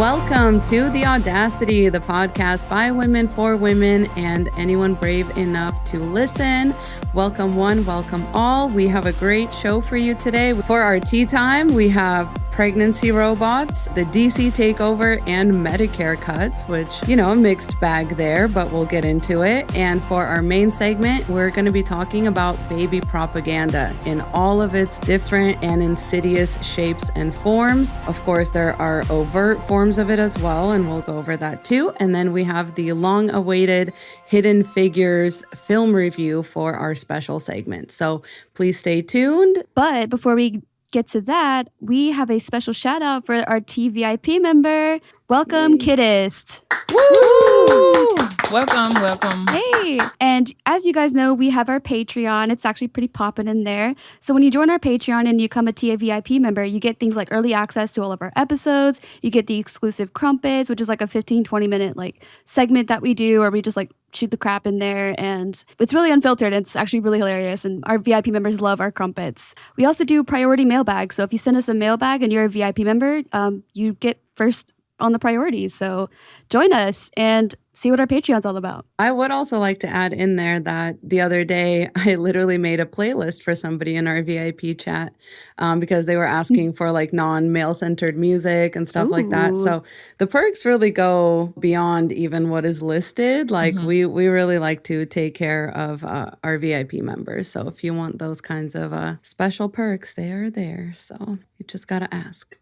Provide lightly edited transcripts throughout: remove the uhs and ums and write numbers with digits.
Welcome to the Audacity, the podcast by women for women and anyone brave enough to listen. Welcome one, welcome all. We have a great show for you today. For our tea time, we have pregnancy robots, the DC Takeover, and Medicare cuts, which, a mixed bag there, but we'll get into it. And for our main segment, we're going to be talking about baby propaganda in all of its different and insidious shapes and forms. Of course, there are overt forms of it as well, and we'll go over that too. And then we have the long-awaited Hidden Figures film review for our special segment. So please stay tuned. But before we get to that, we have a special shout out for our TVIP member. Welcome, Kiddest. Woo! Welcome. Hey, and as you guys know, we have our Patreon. It's actually pretty popping in there. So when you join our Patreon and you become a TVIP member, you get things like early access to all of our episodes. You get the exclusive Crumpets, which is like a 15-20 minute segment that we do, where we just shoot the crap in there, and it's really unfiltered. It's actually really hilarious, and our VIP members love our Crumpets. We also do priority mailbag. So if you send us a mailbag and you're a VIP member, you get first on the priorities. So join us and see what our Patreon's all about. I would also like to add in there that the other day, I literally made a playlist for somebody in our VIP chat because they were asking for non-male-centered music and stuff like that. So the perks really go beyond even what is listed. We really like to take care of our VIP members. So if you want those kinds of special perks, they are there. So you just got to ask.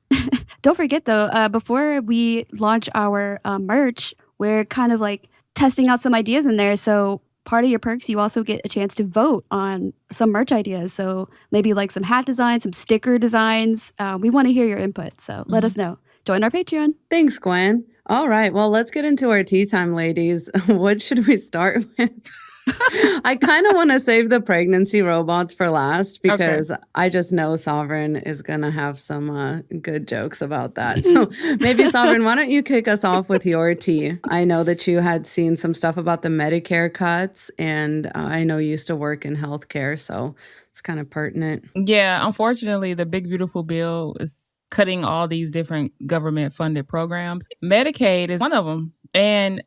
Don't forget, though, before we launch our merch, we're kind of testing out some ideas in there. So part of your perks, you also get a chance to vote on some merch ideas. So maybe some hat designs, some sticker designs. We want to hear your input. So let us know. Join our Patreon. Thanks, Gwen. All right. Well, let's get into our tea time, ladies. What should we start with? I kind of want to save the pregnancy robots for last because I just know Sovereign is going to have some good jokes about that. So maybe, Sovereign, why don't you kick us off with your tea? I know that you had seen some stuff about the Medicare cuts, and I know you used to work in healthcare, so it's kind of pertinent. Yeah, unfortunately, the big, beautiful bill is cutting all these different government-funded programs. Medicaid is one of them. And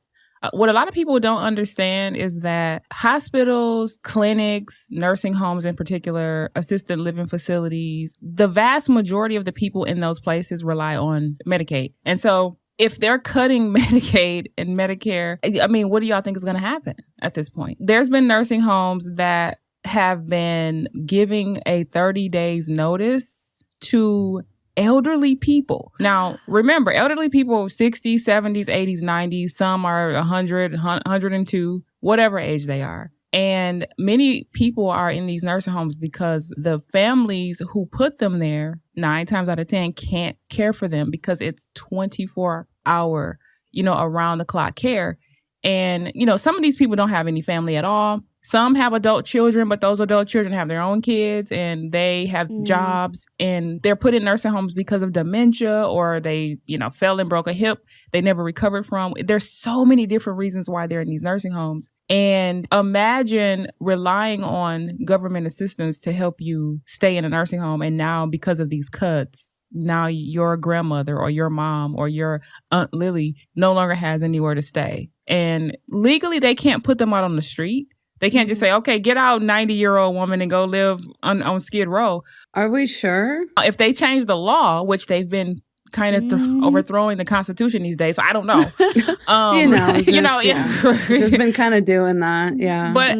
what a lot of people don't understand is that hospitals, clinics, nursing homes in particular, assisted living facilities, the vast majority of the people in those places rely on Medicaid. And so if they're cutting Medicaid and Medicare, what do y'all think is going to happen at this point? There's been nursing homes that have been giving a 30 days notice to elderly people. Now, remember, elderly people, 60s, 70s, 80s, 90s, some are 100, 102, whatever age they are. And many people are in these nursing homes because the families who put them there, 9 times out of 10, can't care for them because it's 24-hour, around the clock care. And, some of these people don't have any family at all. Some have adult children, but those adult children have their own kids and they have jobs, and they're put in nursing homes because of dementia, or they, fell and broke a hip they never recovered from. There's so many different reasons why they're in these nursing homes. And imagine relying on government assistance to help you stay in a nursing home. And now, because of these cuts, now your grandmother or your mom or your Aunt Lily no longer has anywhere to stay. And legally, they can't put them out on the street. They can't just say, okay, get out, 90-year-old woman, and go live on Skid Row. Are we sure? If they change the law, which they've been kind of overthrowing the Constitution these days, so I don't know. Just been kind of doing that, yeah. But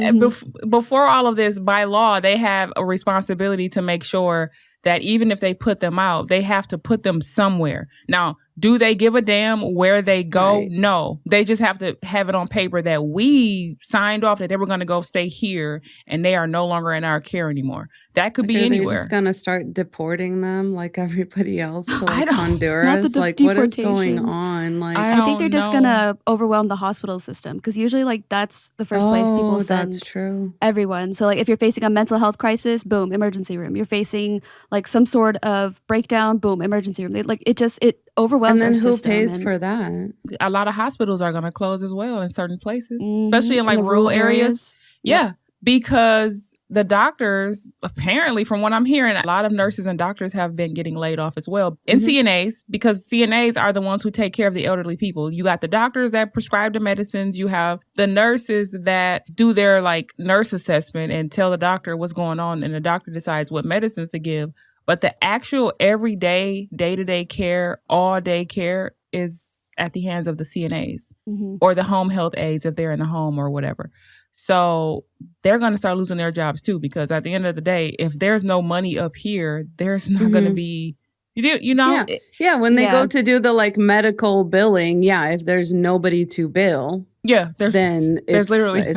before all of this, by law, they have a responsibility to make sure that even if they put them out, they have to put them somewhere. Now, do they give a damn where they go? Right. No. They just have to have it on paper that we signed off that they were going to go stay here and they are no longer in our care anymore. That could be anywhere. Are they just going to start deporting them like everybody else to Honduras? What is going on? I think they're just going to overwhelm the hospital system because usually that's the first place people send everyone. So if you're facing a mental health crisis, boom, emergency room. You're facing some sort of breakdown, boom, emergency room. It overwhelms our system. And then who pays for that? A lot of hospitals are going to close as well in certain places, especially in rural areas. Yeah. Because the doctors, apparently, from what I'm hearing, a lot of nurses and doctors have been getting laid off as well. And CNAs, because CNAs are the ones who take care of the elderly people. You got the doctors that prescribe the medicines. You have the nurses that do their like nurse assessment and tell the doctor what's going on. And the doctor decides what medicines to give. But the actual everyday, day-to-day care, all-day care is at the hands of the CNAs or the home health aides if they're in the home or whatever. So they're going to start losing their jobs too, because at the end of the day, if there's no money up here, there's not going to be, you know? Yeah, when they go to do the like medical billing, if there's nobody to bill, then there's literally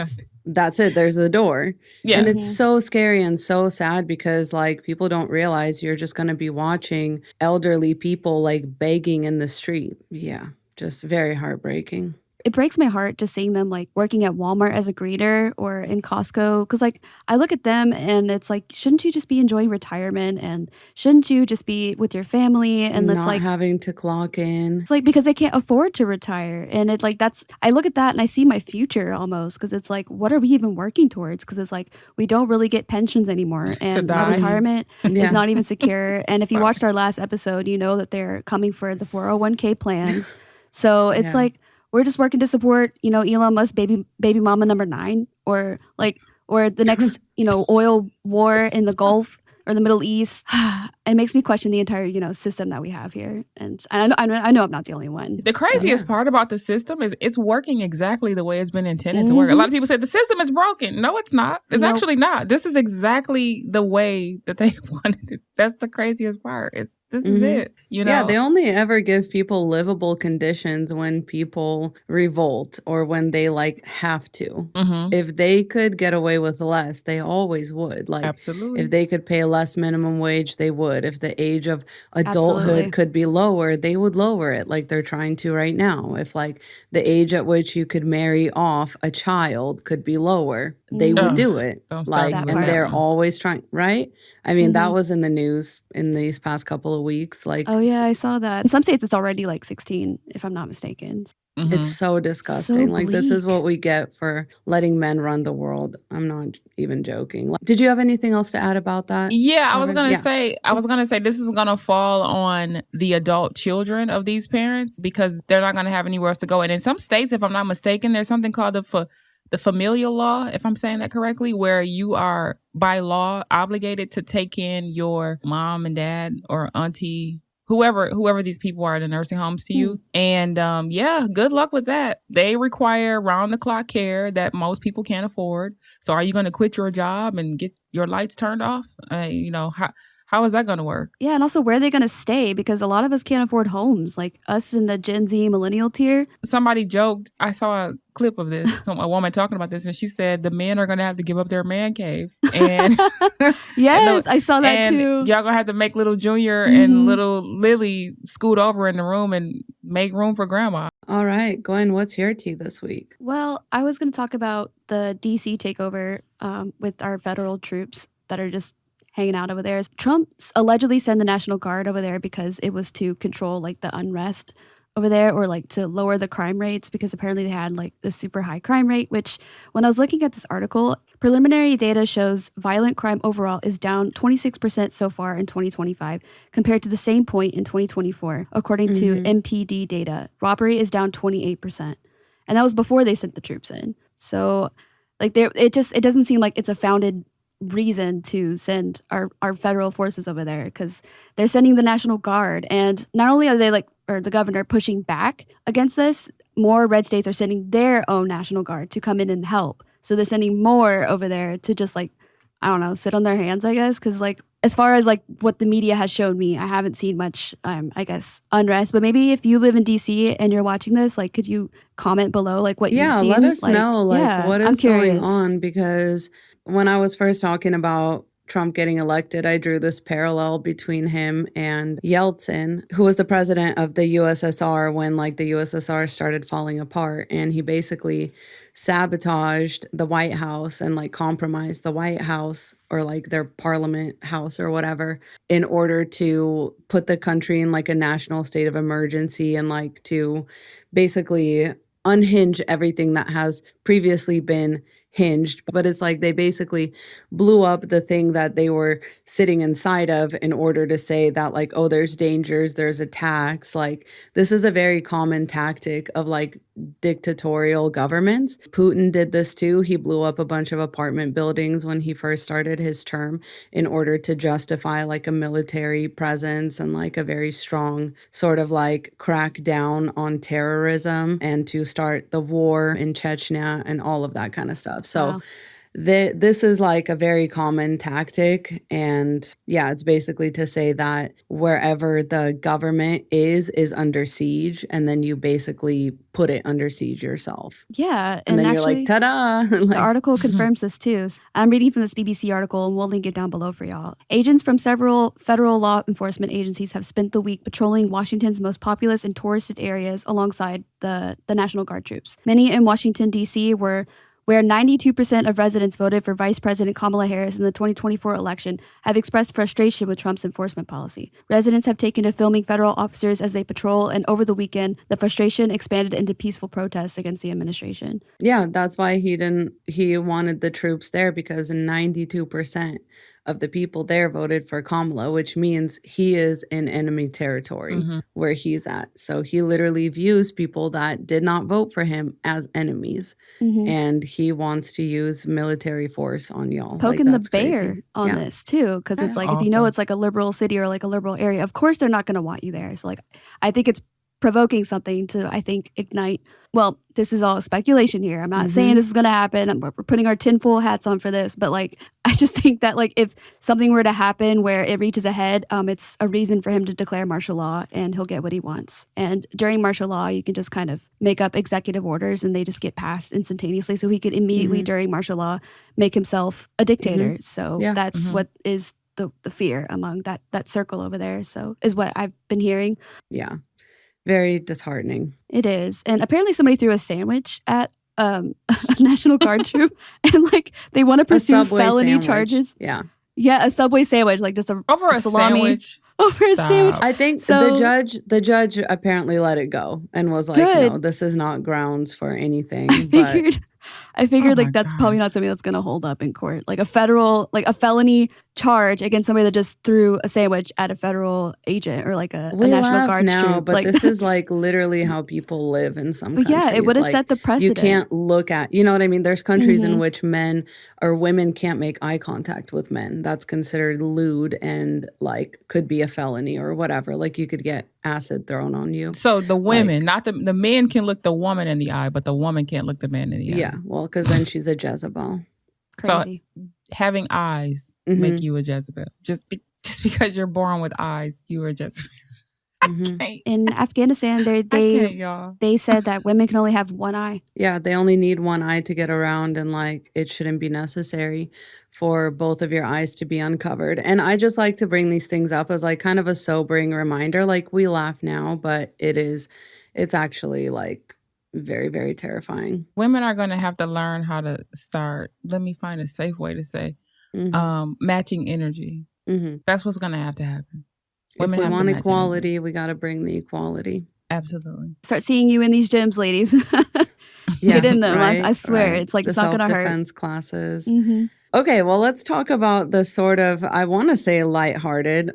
that's it. There's the door. Yeah. And it's so scary and so sad because like people don't realize you're just going to be watching elderly people like begging in the street. Yeah. Just very heartbreaking. It breaks my heart just seeing them like working at Walmart as a greeter or in Costco. Because like I look at them and it's like, shouldn't you just be enjoying retirement? And shouldn't you just be with your family? And it's like having to clock in. It's like because they can't afford to retire. And it like I look at that and I see my future almost because it's like, what are we even working towards? Because it's like we don't really get pensions anymore. And our retirement is not even secure. And if you watched our last episode, you know that they're coming for the 401k plans. So it's like, we're just working to support, Elon Musk baby mama number 9 or the next, oil war in the Gulf or the Middle East. It makes me question the entire, system that we have here. And I know I'm not the only one. The craziest part about the system is it's working exactly the way it's been intended to work. A lot of people say the system is broken. No, it's not. It's actually not. This is exactly the way that they wanted it. That's the craziest part. This is it. Yeah, they only ever give people livable conditions when people revolt or when they like have to. If they could get away with less, they always would. Like, absolutely. If they could pay less minimum wage, they would. If the age of adulthood could be lower, they would lower it like they're trying to right now. If like the age at which you could marry off a child could be lower, they would do it. Like, and they're always trying, right? I mean, that was in the news in these past couple of weeks. Like, oh yeah, I saw that. In some states, it's already like 16, if I'm not mistaken. It's so disgusting. So like, this is what we get for letting men run the world. I'm not even joking. Did you have anything else to add about that? Yeah, I was gonna say this is gonna fall on the adult children of these parents because they're not gonna have anywhere else to go. And in some states, if I'm not mistaken, there's something called the familial law, if I'm saying that correctly, where you are by law obligated to take in your mom and dad or auntie, whoever these people are in the nursing homes to you. And good luck with that. They require round the clock care that most people can't afford. So are you going to quit your job and get your lights turned off? How is that going to work? Yeah, and also where are they going to stay? Because a lot of us can't afford homes, like us in the Gen Z millennial tier. Somebody joked, I saw a clip of this, a woman talking about this, and she said the men are going to have to give up their man cave. And yes, I saw that too. Y'all going to have to make little Junior and little Lily scoot over in the room and make room for grandma. All right, Gwen, what's your tea this week? Well, I was going to talk about the DC takeover with our federal troops that are just hanging out over there. Trump allegedly sent the National Guard over there because it was to control like the unrest over there or like to lower the crime rates because apparently they had like the super high crime rate, which when I was looking at this article, preliminary data shows violent crime overall is down 26% so far in 2025 compared to the same point in 2024. According to MPD data, robbery is down 28%. And that was before they sent the troops in. So like it doesn't seem like it's a founded reason to send our federal forces over there because they're sending the National Guard. And not only are they the governor pushing back against this, more red states are sending their own National Guard to come in and help. So they're sending more over there to just like, I don't know, sit on their hands, I guess. Because like, as far as like what the media has shown me, I haven't seen much, I guess, unrest. But maybe if you live in DC and you're watching this, like, could you comment below like what you've seen? Yeah, let us know what is going on. Because when I was first talking about Trump getting elected, I drew this parallel between him and Yeltsin, who was the president of the USSR when like the USSR started falling apart. And he basically sabotaged the White House and like compromised the White House or like their parliament house or whatever in order to put the country in like a national state of emergency and like to basically unhinge everything that has previously been hinged, but it's like they basically blew up the thing that they were sitting inside of in order to say that like, oh, there's dangers, there's attacks. Like this is a very common tactic of like dictatorial governments. Putin did this too. He blew up a bunch of apartment buildings when he first started his term in order to justify like a military presence and like a very strong sort of like crackdown on terrorism and to start the war in Chechnya and all of that kind of stuff. So Wow. this is like a very common tactic. And yeah, it's basically to say that wherever the government is under siege. And then you basically put it under siege yourself. Yeah. And then actually, you're like, ta-da. the article confirms this too. I'm reading from this BBC article and we'll link it down below for y'all. Agents from several federal law enforcement agencies have spent the week patrolling Washington's most populous and touristed areas alongside the National Guard troops. Many in Washington, D.C. where 92% of residents voted for Vice President Kamala Harris in the 2024 election have expressed frustration with Trump's enforcement policy. Residents have taken to filming federal officers as they patrol, and over the weekend, the frustration expanded into peaceful protests against the administration. Yeah, that's why he wanted the troops there, because 92% of the people there voted for Kamala, which means he is in enemy territory where he's at. So he literally views people that did not vote for him as enemies. And he wants to use military force on y'all. Poking like, the bear crazy. on this too, because it's like, if you know it's like a liberal city or like a liberal area, of course they're not going to want you there. So like, I think it's provoking something to, I think, ignite. Well, this is all speculation here. I'm not saying this is going to happen. We're putting our tinfoil hats on for this. But like, I just think that like if something were to happen where it reaches a head, it's a reason for him to declare martial law and he'll get what he wants. And during martial law, you can just kind of make up executive orders and they just get passed instantaneously. So he could immediately during martial law make himself a dictator. So that's what is the fear among that circle over there. So is what I've been hearing. Yeah. Very disheartening. It is. And apparently somebody threw a sandwich at a National Guard troop and like they want to pursue felony charges. Yeah. Yeah, a Subway sandwich, like just over a salami. Sandwich. Over a sandwich. I think So- the judge apparently let it go and was like, Good. no, this is not grounds for anything. I figured Oh like my that's probably gosh. not something that's going to hold up in court. Like a felony charge against somebody that just threw a sandwich at a federal agent or like a we National laugh Guard now, troop. but like, this is like literally how people live in some But countries. yeah, it would have Like, set the precedent. You can't look at, you know what I mean? There's countries in which men or women can't make eye contact with men. That's considered lewd and like could be a felony or whatever. Like you could get acid thrown on you. So the women, not the men can look the woman in the eye, but the woman can't look the man in the eye. Yeah, well, because then she's a Jezebel. Crazy. Having eyes make you a Jezebel. Just because you're born with eyes, you are a Jezebel. I can't. In Afghanistan, I can't, y'all. they said that women can only have one eye. Yeah, they only need one eye to get around, and like it shouldn't be necessary for both of your eyes to be uncovered. And I just like to bring these things up as like kind of a sobering reminder. Like we laugh now, but it's actually like very, very terrifying. Women are going to have to learn how to start, let me find a safe way to say, matching energy. That's what's going to happen. If we have to want match equality, we got to bring the equality. Absolutely. Start seeing you in these gyms, ladies. Get in them. I swear. It's like the it's not going to hurt. self-defense classes. Okay, well, let's talk about the sort of, I want to say lighthearted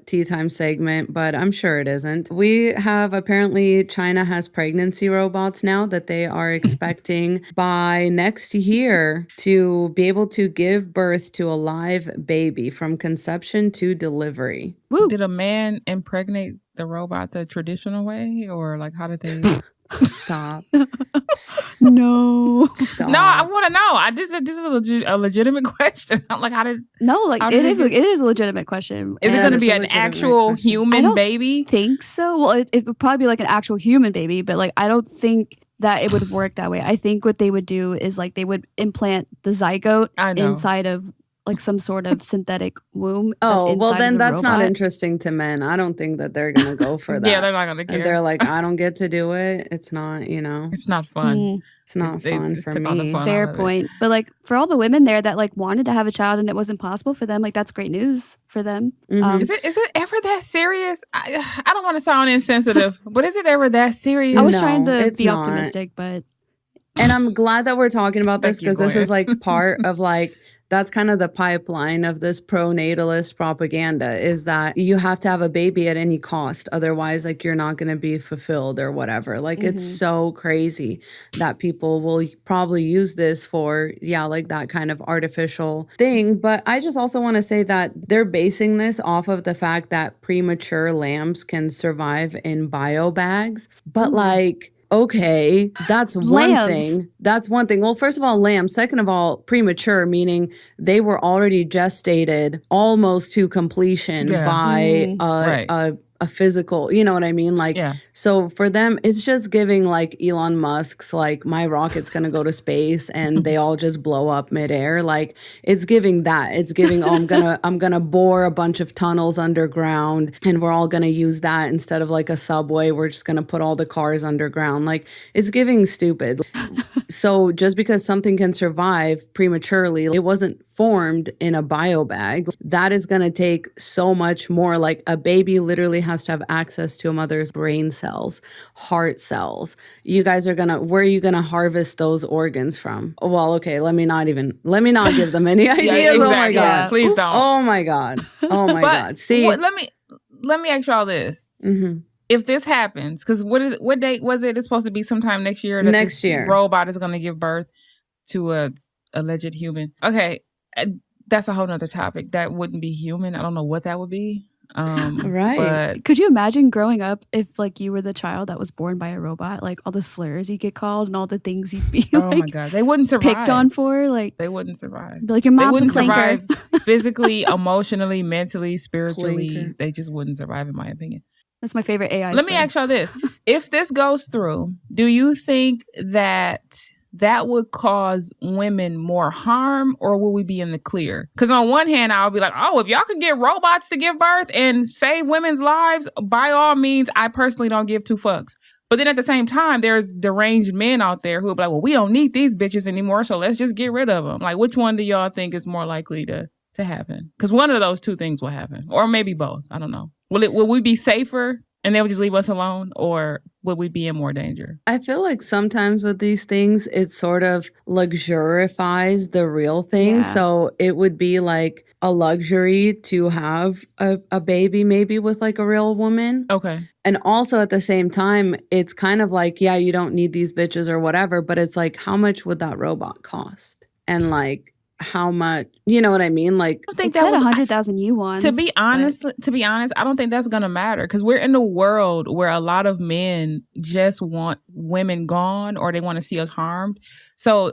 tea time segment, but I'm sure it isn't. We have apparently China has pregnancy robots now that they are expecting by next year to be able to give birth to a live baby from conception to delivery. Woo. Did a man impregnate the robot the traditional way, or like how did they? Stop. No. Stop. No, I want to know. This is a legitimate question. I'm like, how did? No, like How it did is. it It is a legitimate question. Is it Yeah, going to that's be a an legitimate actual question. I human don't baby? think so. Well, it would probably be like an actual human baby, but like I don't think that it would work that way. I think what they would do is like they would implant the zygote I know. inside of like some sort of synthetic womb. Oh, well, then that's not robot. interesting to men. I don't think that they're going to go for that. Yeah, they're not going to care. And they're like, I don't get to do it. It's not, it's not fun. it's not fun It's for took all the me. fun. Fair out of it. point. But like for all the women there that like wanted to have a child and it wasn't possible for them, like that's great news for them. Mhm. Is it ever that serious? I don't want to sound insensitive, but is it ever that serious? I was No, trying to it's be not. optimistic, but And I'm glad that we're talking about this because this is Gwen. like part of like, that's kind of the pipeline of this pro-natalist propaganda is that you have to have a baby at any cost. Otherwise, like you're not going to be fulfilled or whatever. Like it's so crazy that people will probably use this for, like that kind of artificial thing. But I just also want to say that they're basing this off of the fact that premature lambs can survive in bio bags. But like, okay, that's one thing. That's one thing. Well, first of all, lambs. Second of all, premature, meaning they were already gestated almost to completion by a physical, you know what I mean? Like, so for them, it's just giving like Elon Musk's, like my rocket's going to go to space and they all just blow up midair. Like it's giving that. It's giving, I'm going to bore a bunch of tunnels underground and we're all going to use that instead of like a subway. We're just going to put all the cars underground. Like it's giving stupid. So just because something can survive prematurely, it wasn't formed in a bio bag. That is going to take so much more. Like a baby literally has to have access to a mother's brain cells, heart cells. You guys are where are you going to harvest those organs from? Well, okay, let me not give them any ideas. Exactly. Oh my God. Please don't. Oh my God. Oh my God. See, let me ask y'all this. If this happens, because what date was it? It's supposed to be sometime next year. That next year, robot is going to give birth to a alleged human. Okay, that's a whole nother topic. That wouldn't be human. I don't know what that would be. Right. But could you imagine growing up if like you were the child that was born by a robot? Like all the slurs you get called and all the things you'd be oh my God, they wouldn't survive. Picked on for. Like they wouldn't survive. Be like your mom's they wouldn't a clinker. survive physically, emotionally, mentally, spiritually. Clinker. They just wouldn't survive, in my opinion. That's my favorite AI. Let me ask y'all this. If this goes through, do you think that would cause women more harm or will we be in the clear? Because on one hand, I'll be like, oh, if y'all can get robots to give birth and save women's lives, by all means, I personally don't give two fucks. But then at the same time, there's deranged men out there who will be like, well, we don't need these bitches anymore, so let's just get rid of them. Like, which one do y'all think is more likely to happen? Because one of those two things will happen. Or maybe both. I don't know. Will we be safer and they would just leave us alone, or would we be in more danger? I feel like sometimes with these things, it sort of luxurifies the real thing. Yeah. So it would be like a luxury to have a baby maybe with like a real woman. Okay. And also at the same time, it's kind of like, yeah, you don't need these bitches or whatever, but it's like, how much would that robot cost? And like, how much, you know what I mean? Like, I think that was 100,000 yuan. To be honest, I don't think that's gonna matter because we're in a world where a lot of men just want women gone or they want to see us harmed. So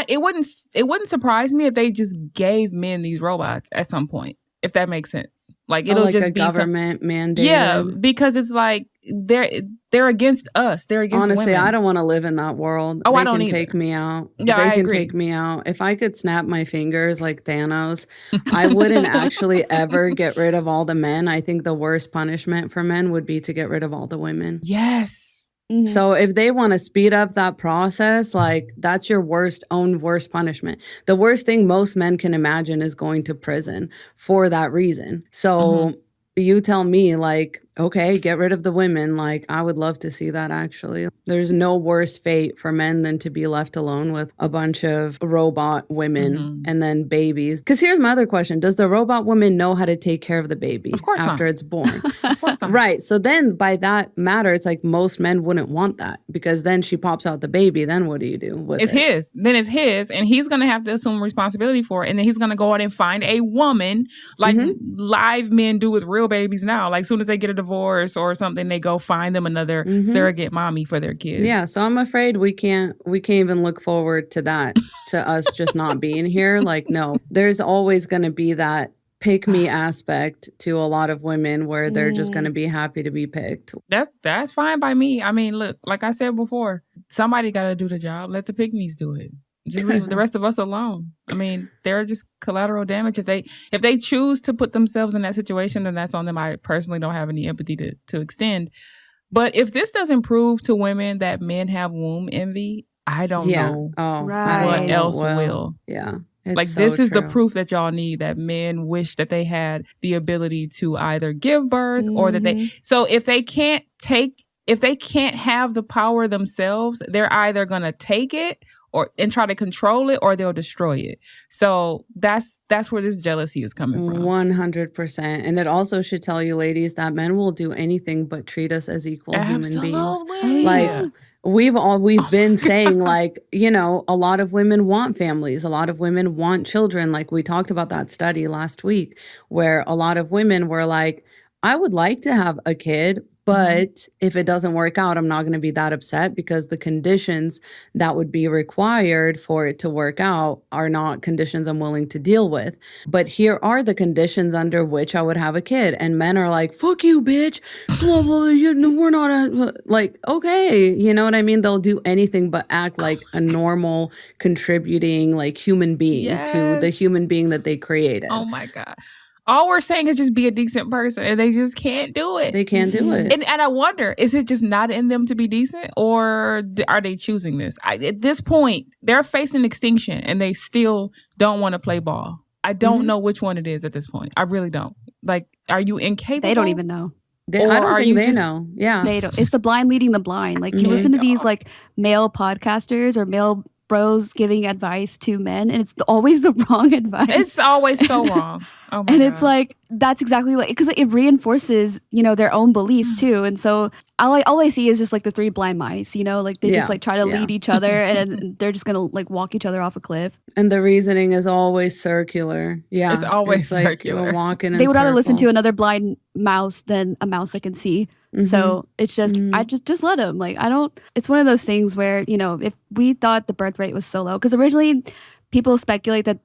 it wouldn't surprise me if they just gave men these robots at some point, if that makes sense. Like it'll like just a be government mandate. Yeah, because it's like they're against us. They're against Honestly, women. I don't want to live in that world. Oh, they I don't can either. take me out. Yeah, they I can agree. take me out. If I could snap my fingers like Thanos, I wouldn't actually ever get rid of all the men. I think the worst punishment for men would be to get rid of all the women. Yes. Mm-hmm. So if they want to speed up that process, like that's your worst punishment. The worst thing most men can imagine is going to prison for that reason. So you tell me, like, okay, get rid of the women. Like, I would love to see that, actually. There's no worse fate for men than to be left alone with a bunch of robot women and then babies. Because here's my other question. Does the robot woman know how to take care of the baby after it's born? Of course not. Right. So then by that matter, it's like most men wouldn't want that because then she pops out the baby. Then what do you do with it? It's his. Then it's his. And he's going to have to assume responsibility for it. And then he's going to go out and find a woman like live men do with real babies now. Like as soon as they get a divorce or something, they go find them another surrogate mommy for their kids. Yeah, so I'm afraid we can't even look forward to that, to us just not being here. Like, no, there's always going to be that pick me aspect to a lot of women where they're just going to be happy to be picked. That's fine by me. I mean, look, like I said before, somebody got to do the job. Let the pick-me's do it. Just leave the rest of us alone. I mean, they're just collateral damage. If they choose to put themselves in that situation, then that's on them. I personally don't have any empathy to extend. But if this doesn't prove to women that men have womb envy, I don't know what else will. Yeah. Like so this is true. the proof that y'all need, that men wish that they had the ability to either give birth or that they. So if they can't take if they can't have the power themselves, they're either going to take it and try to control it, or they'll destroy it. So that's where this jealousy is coming from. 100%. And it also should tell you, ladies, that men will do anything but treat us as equal human beings. Like, we've been saying, like, you know, a lot of women want families. A lot of women want children. Like, we talked about that study last week where a lot of women were like, I would like to have a kid, but if it doesn't work out, I'm not going to be that upset because the conditions that would be required for it to work out are not conditions I'm willing to deal with. But here are the conditions under which I would have a kid. And men are like, fuck you, bitch. Blah, blah, blah. We're not like, okay. You know what I mean? They'll do anything but act like a normal, contributing, like, human being to the human being that they created. Oh my God. All we're saying is just be a decent person, and they just can't do it. They can't do it. And I wonder, is it just not in them to be decent, or are they choosing this? At this point, they're facing extinction, and they still don't want to play ball. I don't know which one it is at this point. I really don't. Like, are you incapable? They don't even know. I don't think they know. Yeah. They don't. It's the blind leading the blind. Like, you listen to these, like, male podcasters or male bros giving advice to men, and it's always the wrong advice. It's always so wrong. Oh my and God. It's like, that's exactly like, because it reinforces, you know, their own beliefs too. And so all I see is just like the three blind mice, you know, like they just like try to lead each other, and then they're just going to like walk each other off a cliff. And the reasoning is always circular. Yeah. It's always circular. Like walking in they would rather listen to circles. another blind mouse than a mouse that can see. So it's just, I just let them. Like, it's one of those things where, you know, if we thought the birth rate was so low, because originally people speculate that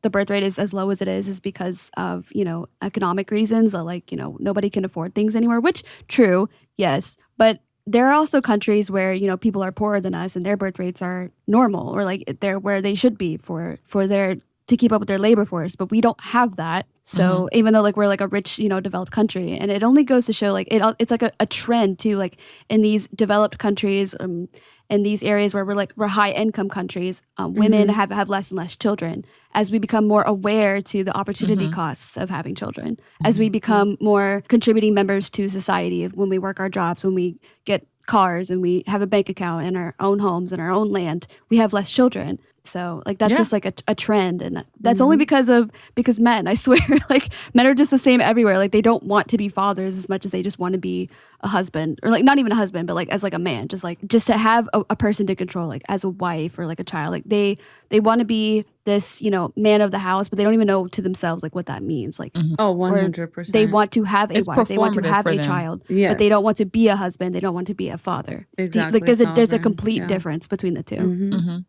the birth rate is as low as it is because of, you know, economic reasons. Like, you know, nobody can afford things anymore, which true, yes. But there are also countries where, you know, people are poorer than us and their birth rates are normal, or like they're where they should be for their to keep up with their labor force. But we don't have that. So even though like we're like a rich, you know, developed country, and it only goes to show like it's like a trend too, like in these developed countries, in these areas where we're high income countries, women have less and less children as we become more aware to the opportunity costs of having children, as we become more contributing members to society. When we work our jobs, when we get cars and we have a bank account and our own homes and our own land, we have less children. So like that's just like a trend, and that's only because men, I swear, like men are just the same everywhere. Like they don't want to be fathers as much as they just want to be a husband, or like not even a husband, but like as like a man, just to have a person to control, like as a wife or like a child. Like they want to be this, you know, man of the house, but they don't even know to themselves like what that means. Like 100%. They want to have a wife, they want to have a them. child, but they don't want to be a husband, they don't want to be a father. Exactly. Like there's a complete difference between the two.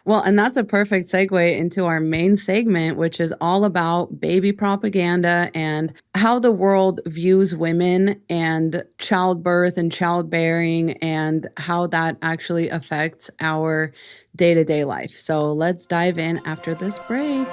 Well, and that's a perfect segue into our main segment, which is all about baby propaganda and how the world views women and childbirth and childbearing, and how that actually affects our day-to-day life. So let's dive in after this break.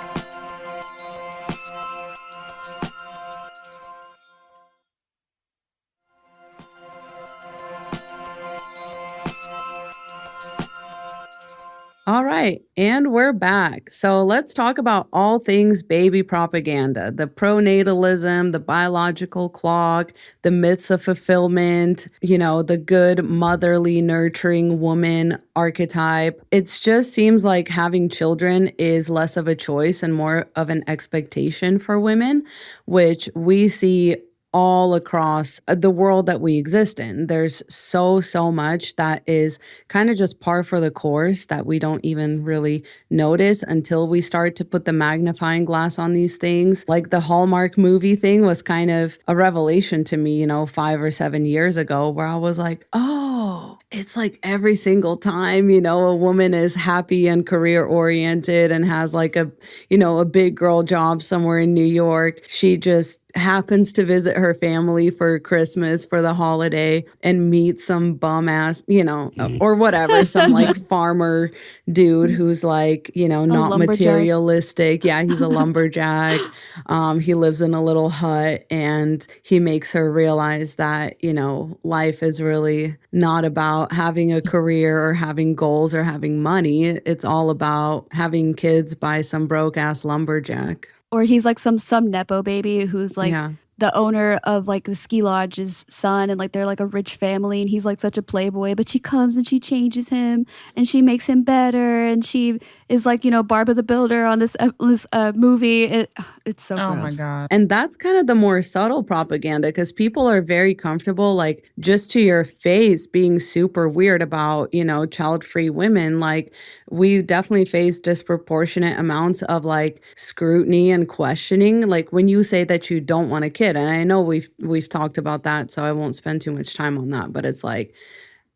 All right, and we're back. So let's talk about all things baby propaganda, the pronatalism, the biological clock, the myths of fulfillment, you know, the good motherly nurturing woman archetype. It just seems like having children is less of a choice and more of an expectation for women, which we see all across the world that we exist in. There's so much that is kind of just par for the course that we don't even really notice until we start to put the magnifying glass on these things. Like the Hallmark movie thing was kind of a revelation to me, you know, 5 or 7 years ago, where I was like, oh, it's like every single time, you know, a woman is happy and career oriented and has like a, you know, a big girl job somewhere in New York, she just happens to visit her family for Christmas, for the holiday, and meet some bum ass, you know, or whatever, some like farmer dude who's like, you know, not materialistic. Yeah, he's a lumberjack. He lives in a little hut, and he makes her realize that, you know, life is really not about having a career or having goals or having money. It's all about having kids by some broke ass lumberjack. Or he's like some Nepo baby who's like the owner of like the ski lodge's son, and like they're like a rich family, and he's like such a playboy, but she comes and she changes him and she makes him better, and she is like, you know, Barbara the Builder on this movie. It's so Oh my gross. God. And that's kind of the more subtle propaganda, because people are very comfortable, like just to your face, being super weird about, you know, child-free women. Like we definitely face disproportionate amounts of like scrutiny and questioning. Like when you say that you don't want a kid, and I know we've talked about that, so I won't spend too much time on that, but it's like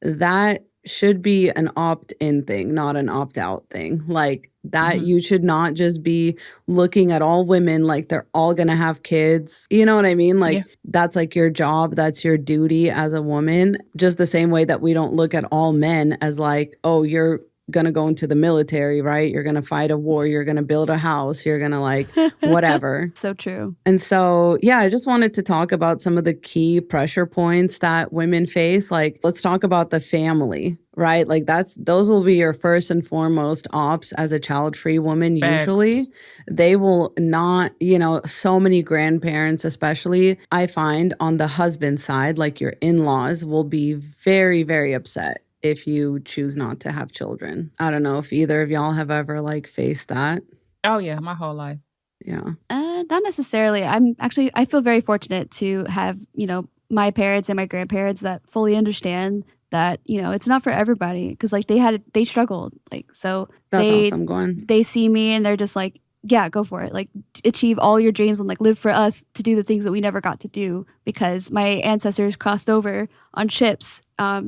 that should be an opt-in thing, not an opt-out thing. Like that you should not just be looking at all women like they're all gonna have kids. You know what I mean? Like that's like your job, that's your duty as a woman. Just the same way that we don't look at all men as like, oh, you're gonna go into the military, right? You're gonna fight a war, you're gonna build a house, you're gonna like whatever. So true. And so, yeah, I just wanted to talk about some of the key pressure points that women face. Like, let's talk about the family, right? Like those will be your first and foremost ops as a child-free woman. Facts. Usually they will not, you know, so many grandparents, especially I find on the husband side, like your in-laws will be very, very upset if you choose not to have children. I don't know if either of y'all have ever like faced that. Oh yeah, my whole life. Yeah. Not necessarily. I feel very fortunate to have, you know, my parents and my grandparents that fully understand that, you know, it's not for everybody, because like they struggled. Like, so That's awesome, Gwen. they see me and they're just like, yeah, go for it. Like achieve all your dreams and like live for us to do the things that we never got to do because my ancestors crossed over on ships.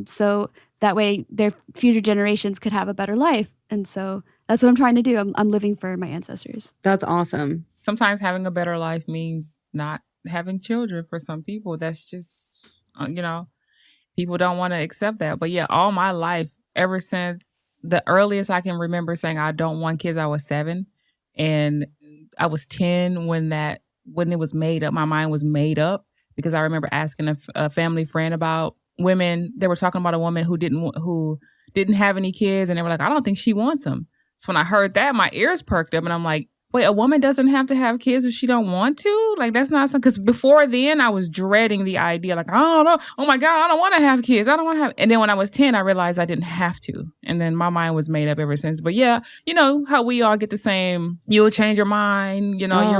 So that way their future generations could have a better life. And so that's what I'm trying to do. I'm living for my ancestors. That's awesome. Sometimes having a better life means not having children for some people. That's just, you know, people don't want to accept that. But yeah, all my life, ever since the earliest I can remember saying I don't want kids, I was 7. And I was 10 when it was made up. My mind was made up because I remember asking a family friend about women. They were talking about a woman who didn't have any kids, and they were like, I don't think she wants them. So when I heard that, my ears perked up, and I'm like, wait, a woman doesn't have to have kids if she don't want to? Like, that's not something, because before then I was dreading the idea, like, I don't know, oh my God, I don't want to have kids. I don't want to have, and then when I was 10, I realized I didn't have to. And then my mind was made up ever since. But yeah, you know how we all get the same, you'll change your mind, you know,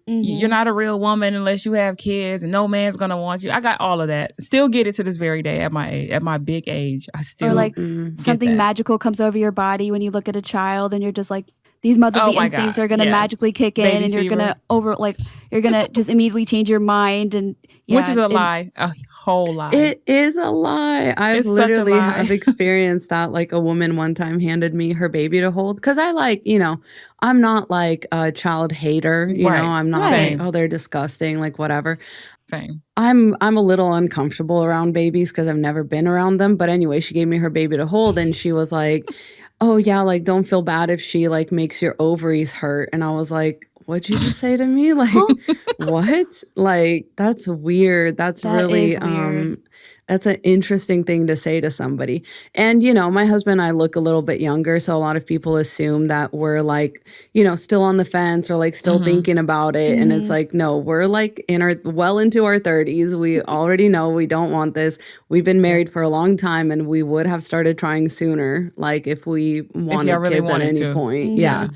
you're not a real woman unless you have kids, and no man's going to want you. I got all of that. Still get it to this very day at my big age. I still Or like something magical comes over your body when you look at a child and you're just like, these motherly instincts are going to magically kick in, Baby and you're fever. you're going to just immediately change your mind. And which is a lie, a whole lie. It is a lie. I've It's such a literally lie. have experienced that. Like a woman one time handed me her baby to hold, because I like, you know, I'm not like a child hater. You Right. know, I'm not Right. like, oh, they're disgusting, like whatever. Same. I'm a little uncomfortable around babies because I've never been around them. But anyway, she gave me her baby to hold, and she was like, oh yeah, like don't feel bad if she like makes your ovaries hurt. And I was like, what'd you just say to me? Like, what? Like, that's weird. That really is weird. That's an interesting thing to say to somebody. And, you know, my husband and I look a little bit younger, so a lot of people assume that we're like, you know, still on the fence or like still thinking about it. And it's like, no, we're like well into our 30s. We already know we don't want this. We've been married for a long time, and we would have started trying sooner, like if we wanted really kids at wanted any to. point. Yeah.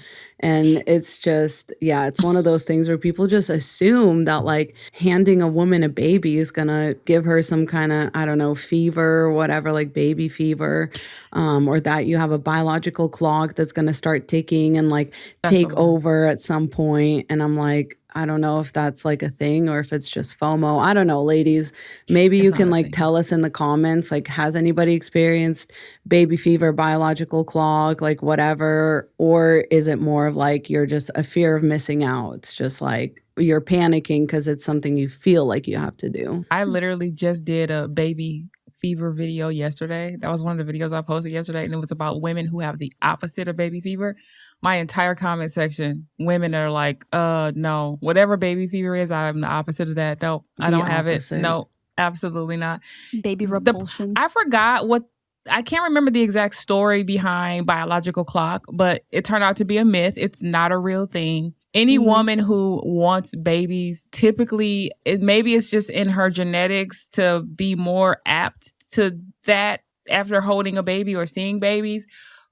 And it's just, yeah, it's one of those things where people just assume that like handing a woman a baby is going to give her some kind of, I don't know, fever or whatever, like baby fever, or that you have a biological clock that's going to start ticking and like take over at some point. And I'm like, I don't know if that's like a thing or if it's just FOMO. I don't know, ladies. Maybe you can like tell us in the comments, like, has anybody experienced baby fever, biological clock, like whatever? Or is it more of like you're just a fear of missing out? It's just like you're panicking because it's something you feel like you have to do. I literally just did a baby fever video yesterday. That was one of the videos I posted yesterday, and it was about women who have the opposite of baby fever. My entire comment section, women are like, no, whatever baby fever is, I'm the opposite of that. No, I don't have it. No, absolutely not. Baby repulsion. I forgot I can't remember the exact story behind biological clock, but it turned out to be a myth. It's not a real thing. Any woman who wants babies, typically, maybe it's just in her genetics to be more apt to that after holding a baby or seeing babies.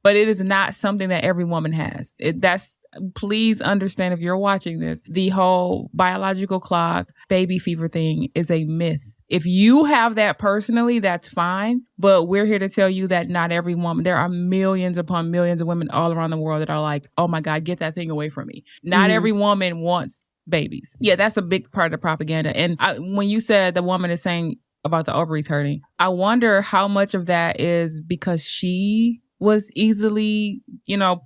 But it is not something that every woman has. Please understand, if you're watching this, the whole biological clock, baby fever thing is a myth. If you have that personally, that's fine. But we're here to tell you that not every woman, there are millions upon millions of women all around the world that are like, oh my God, get that thing away from me. Not every woman wants babies. Yeah, that's a big part of the propaganda. And when you said the woman is saying about the ovaries hurting, I wonder how much of that is because she was easily,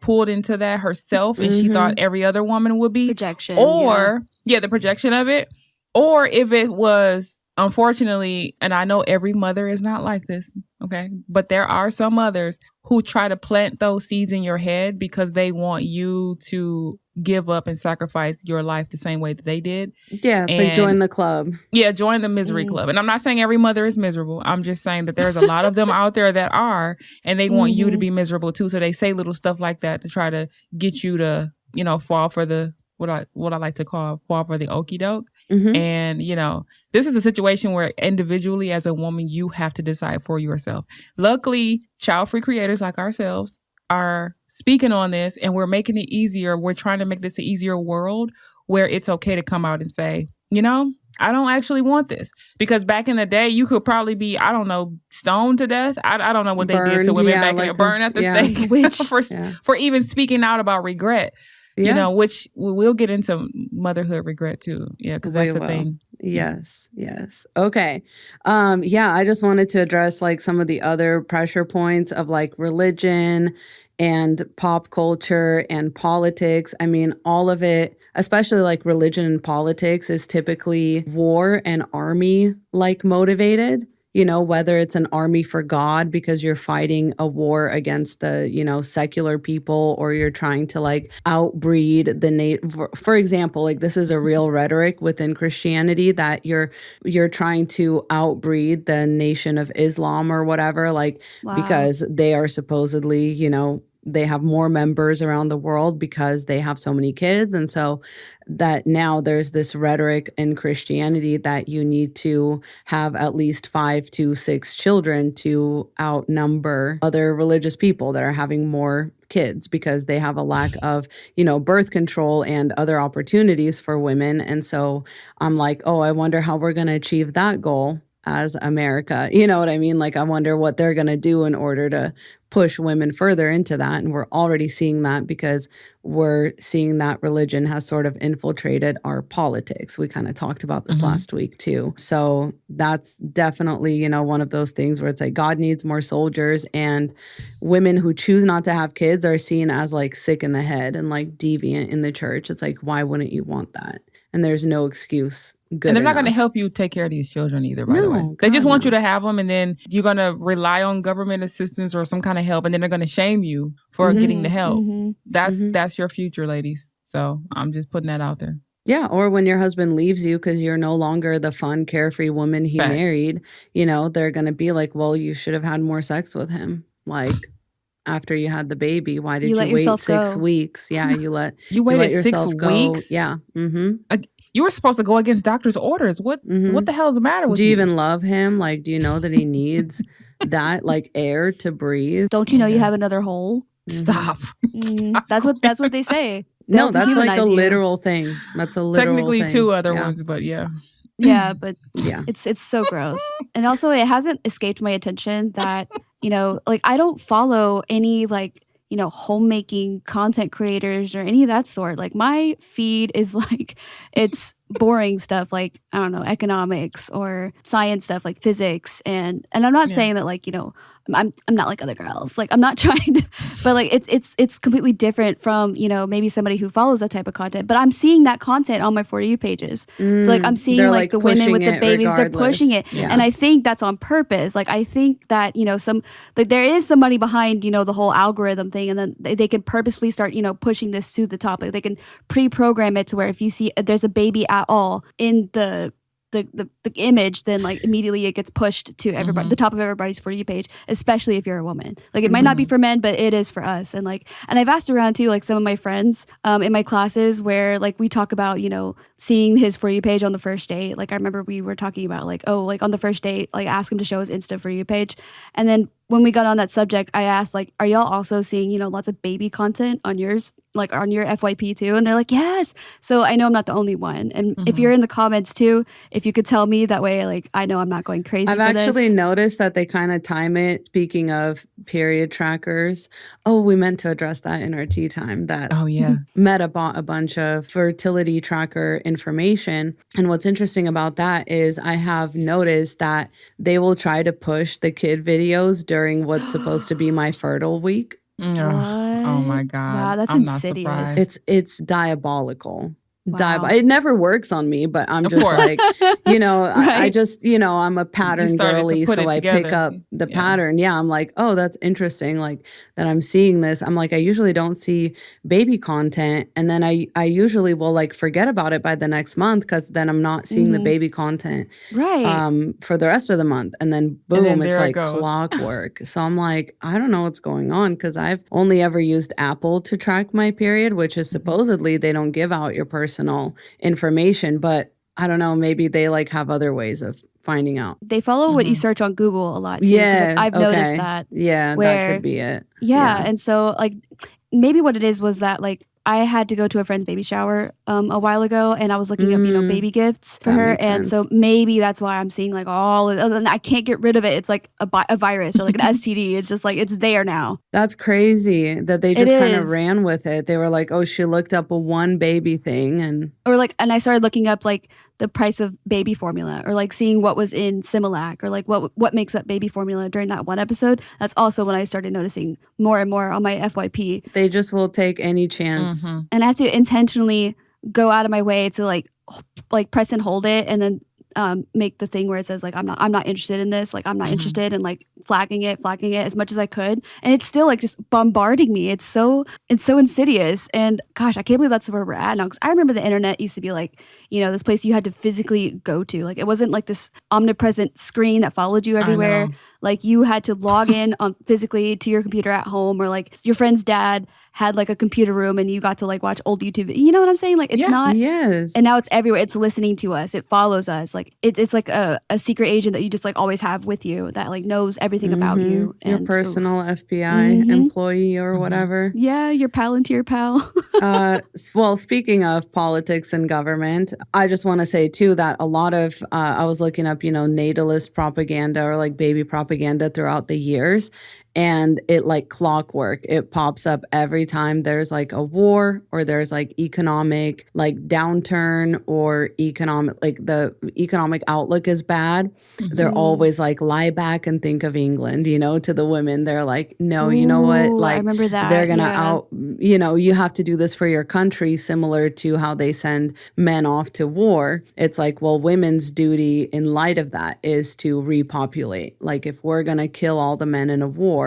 pulled into that herself and she thought every other woman would be. Projection. Or, the projection of it. Or if it was, unfortunately, and I know every mother is not like this, okay? But there are some mothers who try to plant those seeds in your head because they want you to give up and sacrifice your life the same way that they did. Yeah, it's like join the club. Yeah, join the misery club. And I'm not saying every mother is miserable. I'm just saying that there's a lot of them out there that are, and they want you to be miserable too. So they say little stuff like that to try to get you to, fall for the, what I like to call fall for the okie doke. And, this is a situation where individually as a woman, you have to decide for yourself. Luckily, child-free creators like ourselves are speaking on this, and we're making it easier. We're trying to make this an easier world where it's okay to come out and say, I don't actually want this. Because back in the day, you could probably be, I don't know, stoned to death. I don't know what they did to women back in the burn at the stake for even speaking out about regret. Yeah. Which we'll get into motherhood regret too. Yeah, because that's a thing. Yes. Okay. I just wanted to address like some of the other pressure points of like religion and pop culture and politics. I mean, all of it, especially like religion and politics, is typically war and army like motivated. Whether it's an army for God because you're fighting a war against the, secular people, or you're trying to like outbreed for example, like this is a real rhetoric within Christianity that you're trying to outbreed the Nation of Islam or whatever, like because they are supposedly, they have more members around the world because they have so many kids. And so that now there's this rhetoric in Christianity that you need to have at least 5 to 6 children to outnumber other religious people that are having more kids because they have a lack of, birth control and other opportunities for women. And so I'm like, oh, I wonder how we're going to achieve that goal as America. You know what I mean? Like, I wonder what they're going to do in order to push women further into that. And we're already seeing that because we're seeing that religion has sort of infiltrated our politics. We kind of talked about this last week too. So that's definitely, one of those things where it's like God needs more soldiers, and women who choose not to have kids are seen as like sick in the head and like deviant in the church. It's like, why wouldn't you want that? And there's no excuse. And they're not going to help you take care of these children either, by the way. They just want you to have them, and then you're going to rely on government assistance or some kind of help, and then they're going to shame you for getting the help. That's your future, ladies. So I'm just putting that out there. Yeah, or when your husband leaves you because you're no longer the fun, carefree woman he married, they're going to be like, well, you should have had more sex with him. Like, after you had the baby, why did you wait 6 weeks? Yeah, you waited yourself 6 go. weeks? Yeah. You were supposed to go against doctor's orders. What the hell is the matter with you? Do you even love him? Like, do you know that he needs that, like, air to breathe? Don't you know you have another hole? Stop. That's what they say. No, that's like a literal thing. That's a literal Technically thing. 2 other ones, but yeah. Yeah, but it's so gross. And also, it hasn't escaped my attention that, like, I don't follow any, like, homemaking content creators or any of that sort. Like, my feed is like, it's boring stuff like, I don't know, economics or science stuff like physics. And I'm not saying that, like, I'm not like other girls. Like, I'm not trying to, but like it's completely different from, maybe somebody who follows that type of content. But I'm seeing that content on my For You pages. So like I'm seeing like the women with the babies, they're pushing it. Yeah. And I think that's on purpose. Like, I think that, there is somebody behind, the whole algorithm thing, and then they can purposefully start, pushing this to the top. Like, they can pre-program it to where if you see there's a baby at all in the the image, then like immediately it gets pushed to everybody, the top of everybody's For You page, especially if you're a woman. Like it might not be for men, but it is for us. And I've asked around too, like some of my friends in my classes where like we talk about, seeing his For You page on the first date. Like I remember we were talking about like, on the first date, like ask him to show his Insta For You page. And then when we got on that subject, I asked like, are y'all also seeing, lots of baby content on yours, like on your FYP too? And they're like, yes. So I know I'm not the only one. And if you're in the comments too, if you could tell me that way, like I know I'm not going crazy. I've actually noticed that they kind of time it. Speaking of period trackers, we meant to address that in our tea time. That Meta bought a bunch of fertility tracker information. And what's interesting about that is I have noticed that they will try to push the kid videos during what's supposed to be my fertile week. What? Oh my God. Wow, that's I'm insidious. not surprised. It's diabolical. Wow. It never works on me, but I'm just like, I just, I'm a pattern girly, so I pick up the pattern. Yeah, I'm like, oh, that's interesting. Like that I'm seeing this. I'm like, I usually don't see baby content, and then I usually will like forget about it by the next month because then I'm not seeing the baby content for the rest of the month, and then boom, it's like clockwork. So I'm like, I don't know what's going on because I've only ever used Apple to track my period, which is supposedly they don't give out your personal information, but I don't know, maybe they like have other ways of finding out. They follow what you search on Google a lot too. Yeah, I've noticed that. Yeah, that could be it. Yeah, and so like maybe what it is was that like I had to go to a friend's baby shower a while ago, and I was looking up, baby gifts for her, and so maybe that's why I'm seeing like and I can't get rid of it. It's like a virus or like an STD. It's just like it's there now. That's crazy that they just kind of ran with it. They were like, oh, she looked up a one baby thing, and I started looking up like the price of baby formula, or like seeing what was in Similac, or like what makes up baby formula during that one episode. That's also when I started noticing more and more on my FYP. They just will take any chance. And I have to intentionally go out of my way to like press and hold it, and then make the thing where it says like I'm not interested in this, like I'm not interested, and like flagging it as much as I could, and it's still like just bombarding me. It's so insidious, and gosh, I can't believe that's where we're at now. Because I remember the internet used to be like, this place you had to physically go to. Like it wasn't like this omnipresent screen that followed you everywhere. Like you had to log in physically to your computer at home, or like your friend's dad had like a computer room and you got to like watch old YouTube. You know what I'm saying? Like it's not. Yes. And now it's everywhere. It's listening to us. It follows us. Like it's like a secret agent that you just like always have with you that like knows everything about you. Your personal FBI employee or whatever. Yeah, your Palantir pal. Well, speaking of politics and government, I just want to say too that a lot of I was looking up, natalist propaganda or like baby propaganda throughout the years. And it like clockwork, it pops up every time there's like a war or there's like economic like downturn or the economic outlook is bad. They're always like lie back and think of England, to the women. They're like, no, you know what? Like I remember that. They're going to you have to do this for your country, similar to how they send men off to war. It's like, well, women's duty in light of that is to repopulate. Like if we're going to kill all the men in a war,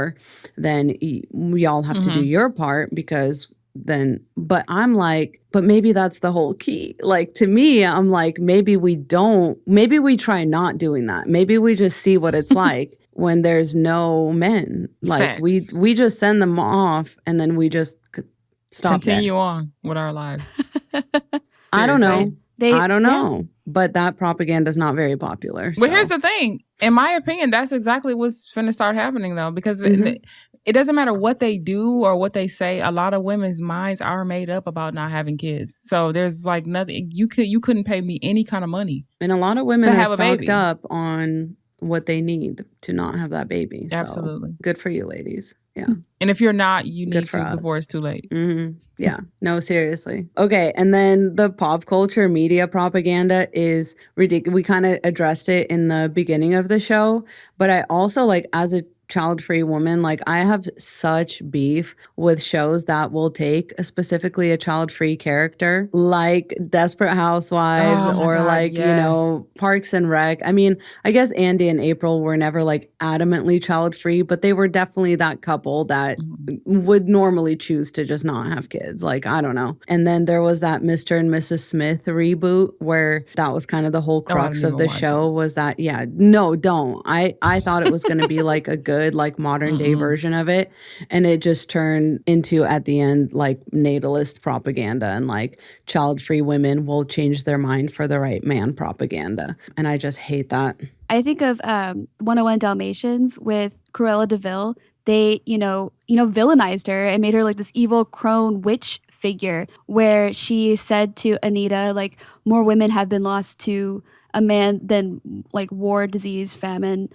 then we all have to do your part because then, but I'm like, but maybe that's the whole key. Like to me, I'm like, maybe we try not doing that. Maybe we just see what it's like when there's no men. Like we just send them off and then we just stop continue on with our lives. I don't know. I don't know. Yeah. But that propaganda is not very popular. But here's the thing. In my opinion, that's exactly what's finna start happening, though, because it doesn't matter what they do or what they say. A lot of women's minds are made up about not having kids. So there's like nothing. You couldn't pay me any kind of money. And a lot of women are stocked up on what they need to not have that baby. So absolutely. Good for you, ladies. Yeah. And if you're not, you need to before it's too late. Yeah. No, seriously. Okay. And then the pop culture media propaganda is ridiculous. We kind of addressed it in the beginning of the show, but I also like as a child-free woman. Like, I have such beef with shows that will take specifically a child-free character, like Desperate Housewives Oh my or God, like, you yes. know, Parks and Rec. I mean, I guess Andy and April were never like adamantly child-free, but they were definitely that couple that would normally choose to just not have kids. Like, I don't know. And then there was that Mr. and Mrs. Smith reboot where that was kind of the whole crux didn't of the even watch show was that, yeah, no, don't. I thought it was going to be like a good, like modern day version of it. And it just turned into, at the end, like natalist propaganda and like child-free women will change their mind for the right man propaganda. And I just hate that. I think of 101 Dalmatians with Cruella de Vil. They, villainized her and made her like this evil crone witch figure where she said to Anita, like, more women have been lost to a man than like war, disease, famine,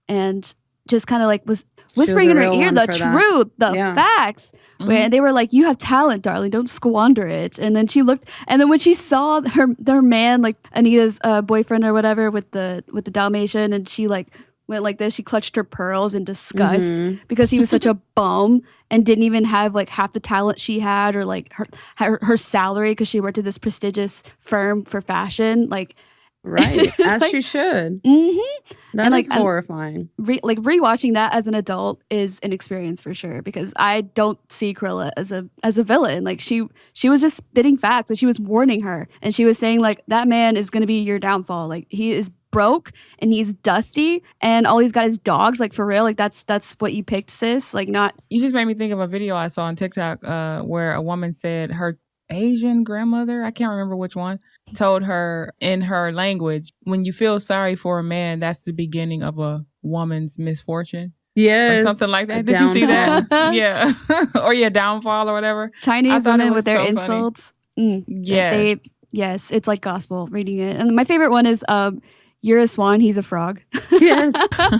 and just kind of like was whispering in her ear the truth, the facts. And they were like, you have talent, darling, don't squander it. And then she looked, and then when she saw their man, like Anita's boyfriend or whatever with the Dalmatian, and she like went like this, she clutched her pearls in disgust because he was such a bum and didn't even have like half the talent she had or like her salary because she worked at this prestigious firm for fashion. Like, right, as like, she should. That is horrifying. Rewatching that as an adult is an experience for sure because I don't see Cruella as a villain. Like she was just spitting facts and she was warning her and she was saying like that man is going to be your downfall. Like he is broke and he's dusty and all he's got is dogs. Like for real, like that's what you picked, sis. Like not. You just made me think of a video I saw on TikTok where a woman said her Asian grandmother, I can't remember which one, told her in her language, when you feel sorry for a man, that's the beginning of a woman's misfortune. Yes. Or something like that. Did you see that? Yeah. Or your downfall or whatever. Chinese women with their insults. Yes. Yes, it's like gospel reading it. And my favorite one is you're a swan, he's a frog. Yes.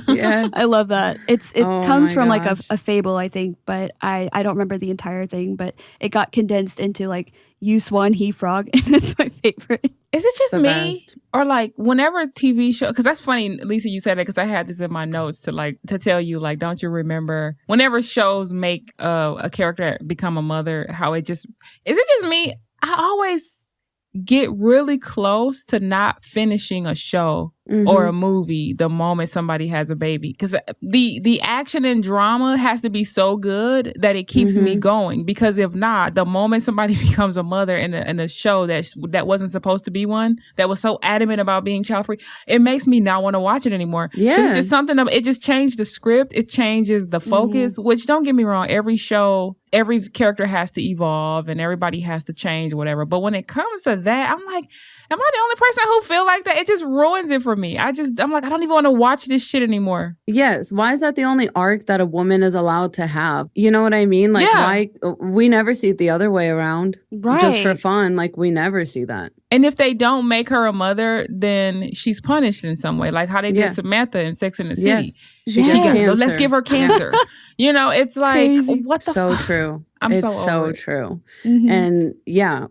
Yes. I love that. It comes from like a fable, I think, but I don't remember the entire thing, but it got condensed into like you swan, he frog, and it's my favorite. Is it just me? Best. Or like whenever TV show, because that's funny, Lisa, you said that because I had this in my notes to tell you, like, don't you remember whenever shows make a character become a mother, how is it just me? I always get really close to not finishing a show or a movie the moment somebody has a baby, because the action and drama has to be so good that it keeps me going, because if not, the moment somebody becomes a mother in a show that wasn't supposed to be one, that was so adamant about being child free, it makes me not want to watch it anymore. It's just something it just changed the script, it changes the focus, which, don't get me wrong, every show, every character has to evolve and everybody has to change, whatever. But when it comes to that, I'm like, am I the only person who feel like that? It just ruins it for me. I'm like, I don't even want to watch this shit anymore. Yes. Why is that the only arc that a woman is allowed to have? You know what I mean? Like, why we never see it the other way around. Right. Just for fun. Like, we never see that. And if they don't make her a mother, then she's punished in some way. Like how they did Samantha in Sex and the City. Yes. So let's give her cancer. It's like, crazy. What the fuck? True. It's so true. And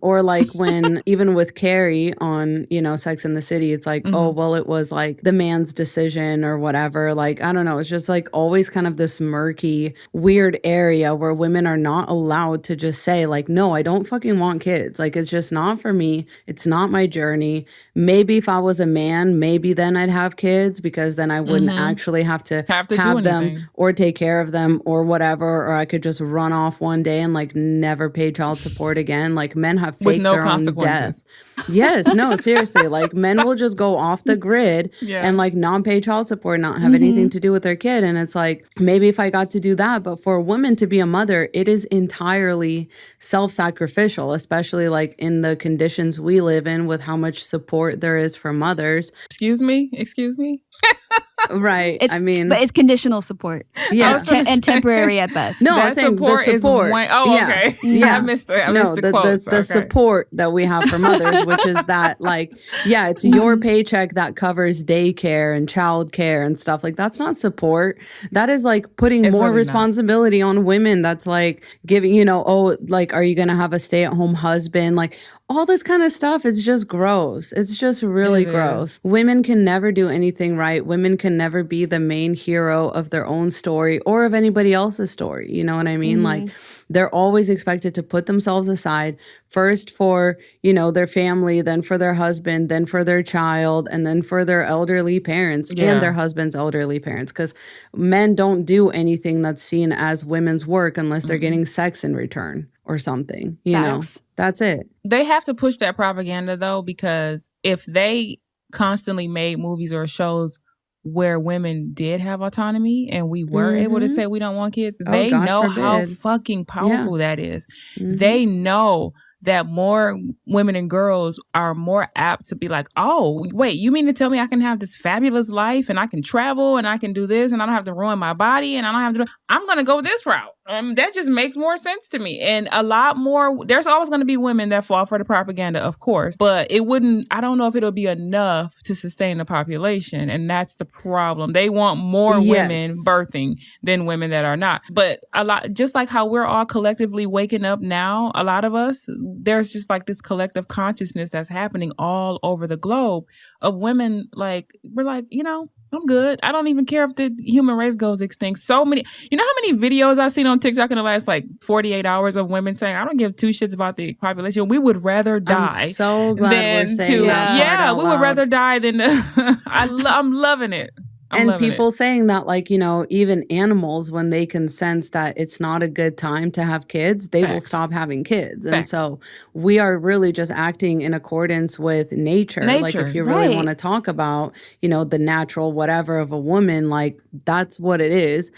or like when, even with Carrie on, Sex and the City, it's like, oh, well, it was like the man's decision or whatever. Like, I don't know. It's just like always kind of this murky, weird area where women are not allowed to just say like, no, I don't fucking want kids. Like, it's just not for me. It's not my journey. Maybe if I was a man, maybe then I'd have kids, because then I wouldn't actually have to have them or take care of them or whatever. Or I could just run off one day and like never pay child support again. Like, men have faked their own death. Yes, no, seriously. Like, men will just go off the grid and like not pay child support, not have anything to do with their kid. And it's like, maybe if I got to do that, but for a woman to be a mother, it is entirely self-sacrificial, especially like in the conditions we live in with how much support there is for mothers. Excuse me? Right. But it's conditional support. Yeah. And temporary at best. No, that support the support. Is one. Oh, okay. Yeah. I missed the quotes. The support that we have for mothers, which is that, like, it's your paycheck that covers daycare and childcare and stuff. Like, that's not support. That is like putting more responsibility on women. That's like giving, like, are you going to have a stay-at-home husband? Like, all this kind of stuff is just gross. It's just really gross. Women can never do anything right. Women can can never be the main hero of their own story or of anybody else's story. You know what I mean? Like, they're always expected to put themselves aside first for, you know, their family, then for their husband, then for their child, and then for their elderly parents and their husband's elderly parents. Because men don't do anything that's seen as women's work unless they're getting sex in return or something, you know. That's it. They have to push that propaganda, though, because if they constantly made movies or shows where women did have autonomy and we were able to say we don't want kids, they know how fucking powerful that is. They know that more women and girls are more apt to be like, oh, wait, you mean to tell me I can have this fabulous life and I can travel and I can do this and I don't have to ruin my body and I don't have to, I'm going to go this route. That just makes more sense to me. And a lot more, there's always going to be women that fall for the propaganda, of course, but it wouldn't, I don't know if it'll be enough to sustain the population. And that's the problem. They want more women birthing than women that are not. But a lot, just like how we're all collectively waking up now, a lot of us, there's just like this collective consciousness that's happening all over the globe of women. Like, we're like, you know, I'm good. I don't even care if the human race goes extinct. So many, you know how many videos I've seen on TikTok in the last like 48 hours of women saying, I don't give two shits about the population. We would rather die. I'm so glad we're saying that. Yeah, we would rather die than I'm loving it. And people saying that, like, you know, even animals, when they can sense that it's not a good time to have kids, they will stop having kids. And so we are really just acting in accordance with nature. Like, if you really want to talk about, you know, the natural whatever of a woman, like, that's what it is.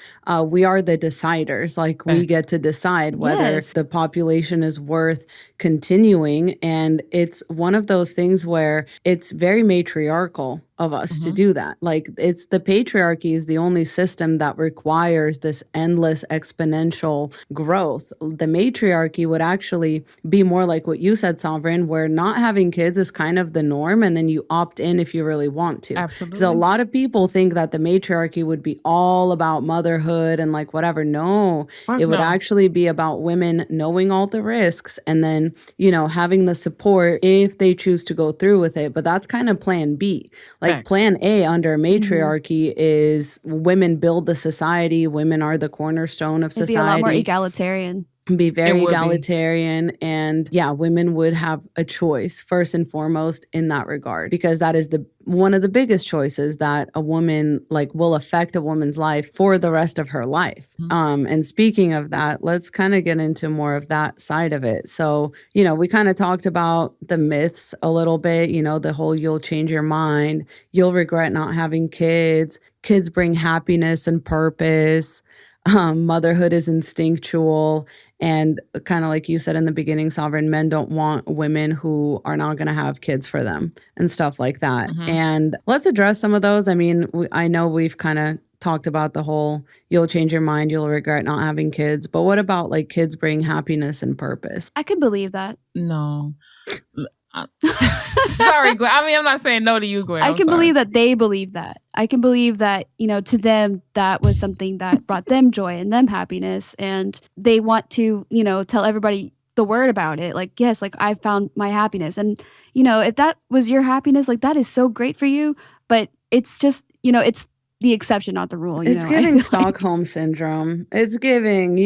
We are the deciders. Like, we get to decide whether the population is worth continuing. And it's one of those things where it's very matriarchal of us to do that. Like, it's the patriarchy is the only system that requires this endless exponential growth. The matriarchy would actually be more like what you said, Sovereign, where not having kids is kind of the norm and then you opt in if you really want to. Absolutely. So a lot of people think that the matriarchy would be all about motherhood and like whatever. No, it would actually be about women knowing all the risks and then, you know, having the support if they choose to go through with it. But that's kind of plan B. Like, plan A under matriarchy is women build the society. Women are the cornerstone of society. It'd be a lot more egalitarian. Be very egalitarian. And yeah, women would have a choice first and foremost in that regard, because that is one of the biggest choices that a woman like will affect a woman's life for the rest of her life. And speaking of that, let's kind of get into more of that side of it. So, you know, we kind of talked about the myths a little bit, you know, the whole you'll change your mind, you'll regret not having kids bring happiness and purpose. Motherhood is instinctual. And kind of like you said in the beginning, Sovereign, men don't want women who are not going to have kids for them and stuff like that. And let's address some of those. I mean, I know we've kind of talked about the whole you'll change your mind, you'll regret not having kids. But what about like kids bring happiness and purpose? I can believe that. No. Sorry, Gwen. I mean, I'm not saying no to you, Gwen. I can believe that they believe that. I can believe that, you know, to them, that was something that brought them joy and them happiness. And they want to, you know, tell everybody the word about it. Like, yes, like I found my happiness. And, you know, if that was your happiness, like that is so great for you. But it's just, you know, it's the exception, not the rule. It's giving Stockholm syndrome. It's giving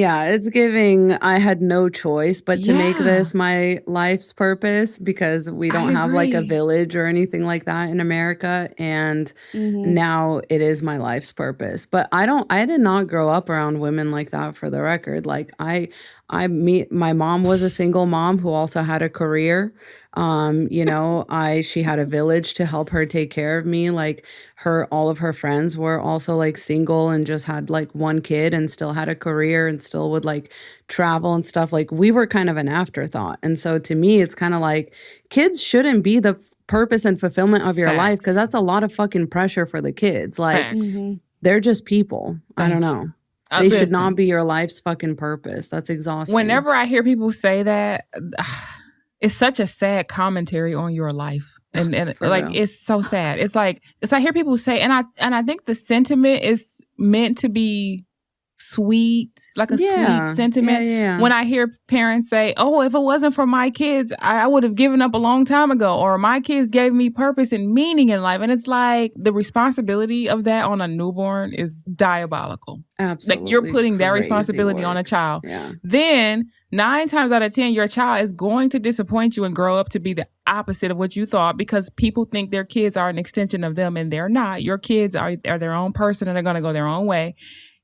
I had no choice but to make this my life's purpose, because we don't have like a village or anything like that in America. And now it is my life's purpose. But I did not grow up around women like that, for the record. Like my mom was a single mom who also had a career. You know, she had a village to help her take care of me. Like all of her friends were also like single and just had like one kid and still had a career and still would like travel and stuff. Like we were kind of an afterthought. And so to me, it's kind of like kids shouldn't be the purpose and fulfillment of your life, because that's a lot of fucking pressure for the kids. Like they're just people. I don't know. They should not be your life's fucking purpose. That's exhausting. Whenever I hear people say that, it's such a sad commentary on your life. And like, real. It's so sad. It's like I hear people say, and I think the sentiment is meant to be sweet, like a sweet sentiment. Yeah. When I hear parents say, oh, if it wasn't for my kids, I would have given up a long time ago, or my kids gave me purpose and meaning in life. And it's like the responsibility of that on a newborn is diabolical. Absolutely. Like you're putting that responsibility on a child. Yeah. Then 9 times out of 10, your child is going to disappoint you and grow up to be the opposite of what you thought, because people think their kids are an extension of them, and they're not. Your kids are their own person, and they're going to go their own way.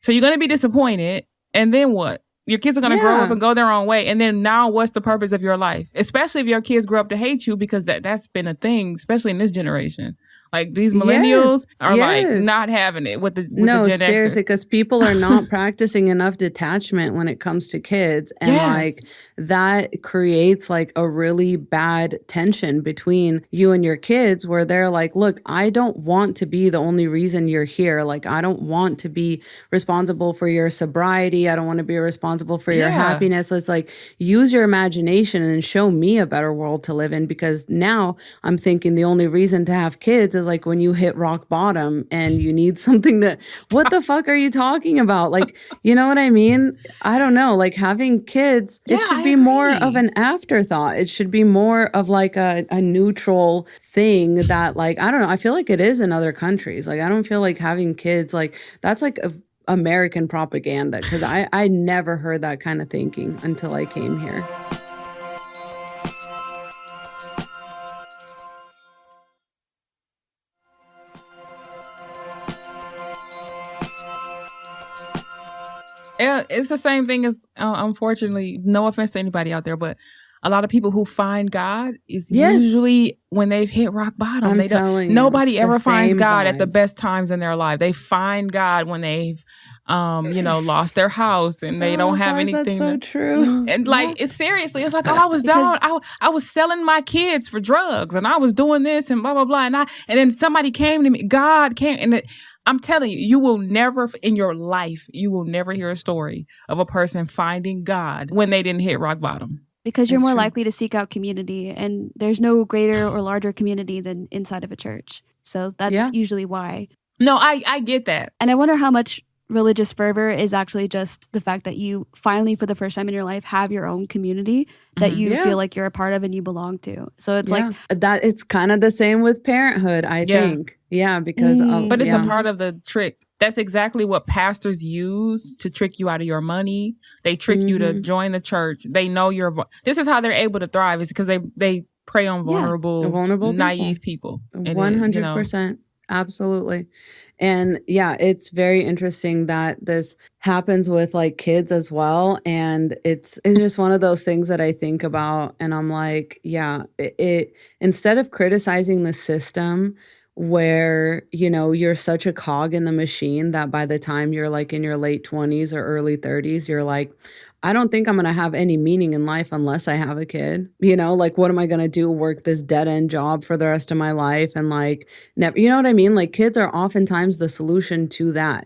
So you're going to be disappointed. And then what? Your kids are going to grow up and go their own way. And then now what's the purpose of your life? Especially if your kids grow up to hate you, because that's been a thing, especially in this generation. Like these millennials are like not having it with the Gen Xers. Seriously, because people are not practicing enough detachment when it comes to kids. And like that creates like a really bad tension between you and your kids, where they're like, look, I don't want to be the only reason you're here. Like, I don't want to be responsible for your sobriety. I don't want to be responsible for your happiness. So it's like, use your imagination and show me a better world to live in, because now I'm thinking the only reason to have kids is like when you hit rock bottom and you need something to, what the fuck are you talking about? Like, you know what I mean? I don't know. Like having kids, it should be more of an afterthought. It should be more of like a neutral thing that like, I don't know. I feel like it is in other countries. Like, I don't feel like having kids, like that's like American propaganda, because I never heard that kind of thinking until I came here. It's the same thing as, unfortunately, no offense to anybody out there, but a lot of people who find God is usually when they've hit rock bottom. Nobody ever finds God at the best times in their life. They find God when they've, lost their house and they don't have anything. That's so true. And like, it's seriously, it's like, I was down. I was selling my kids for drugs, and I was doing this and blah, blah, blah. And then somebody came to me. God came, and I'm telling you, you will never, in your life, you will never hear a story of a person finding God when they didn't hit rock bottom. Because you're more likely to seek out community, and there's no greater or larger community than inside of a church. So that's usually why. No, I get that. And I wonder how much religious fervor is actually just the fact that you finally, for the first time in your life, have your own community that you feel like you're a part of and you belong to. So it's like that. It's kind of the same with parenthood, I think. Yeah, because but it's a part of the trick. That's exactly what pastors use to trick you out of your money. They trick you to join the church. They know this is how they're able to thrive, is because they prey on vulnerable naive people. 100%. Absolutely. And it's very interesting that this happens with like kids as well. And it's just one of those things that I think about, and I'm like, it instead of criticizing the system, where, you're such a cog in the machine that by the time you're like in your late 20s or early 30s, you're like, I don't think I'm going to have any meaning in life unless I have a kid. Like, what am I going to do? Work this dead end job for the rest of my life? And like, never, you know what I mean? Like, kids are oftentimes the solution to that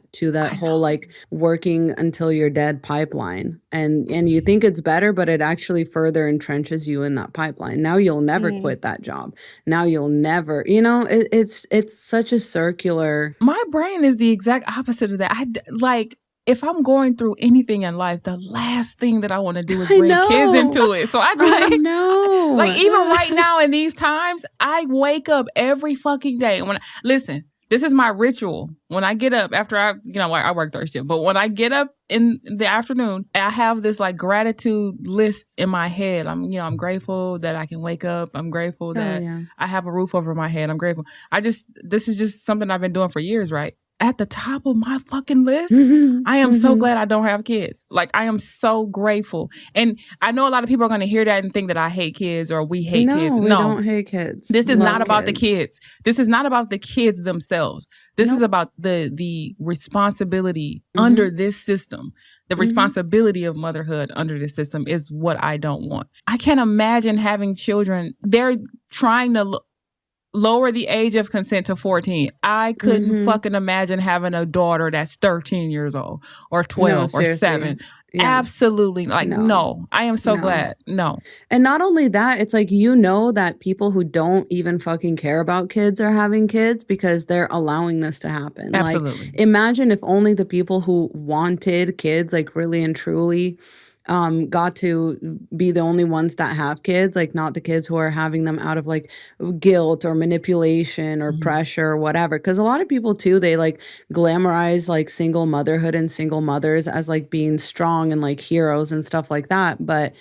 whole like working until you're dead pipeline. And you think it's better, but it actually further entrenches you in that pipeline. Now you'll never quit that job. Now you'll never, it's such a circular. My brain is the exact opposite of that. If I'm going through anything in life, the last thing that I want to do is bring kids into it. So I just know. Like, even right now in these times, I wake up every fucking day. Listen, this is my ritual. When I get up after I work third shift, but when I get up in the afternoon, I have this like gratitude list in my head. I'm grateful that I can wake up. I'm grateful that I have a roof over my head. I'm grateful. This is just something I've been doing for years, right? At the top of my fucking list, I am so glad I don't have kids. Like, I am so grateful. And I know a lot of people are going to hear that and think that I hate kids or we hate kids. No, we don't hate kids. This is not about the kids. This is not about the kids themselves. This is about the responsibility under this system. The responsibility of motherhood under this system is what I don't want. I can't imagine having children. They're trying to lower the age of consent to 14. I couldn't fucking imagine having a daughter that's 13 years old or 12 or 7. Absolutely. Like, no, I am so glad. No. And not only that, it's like, that people who don't even fucking care about kids are having kids because they're allowing this to happen. Absolutely. Like, imagine if only the people who wanted kids, like really and truly, got to be the only ones that have kids, like not the kids who are having them out of like guilt or manipulation or pressure or whatever. Because a lot of people too, they like glamorize like single motherhood and single mothers as like being strong and like heroes and stuff like that. But,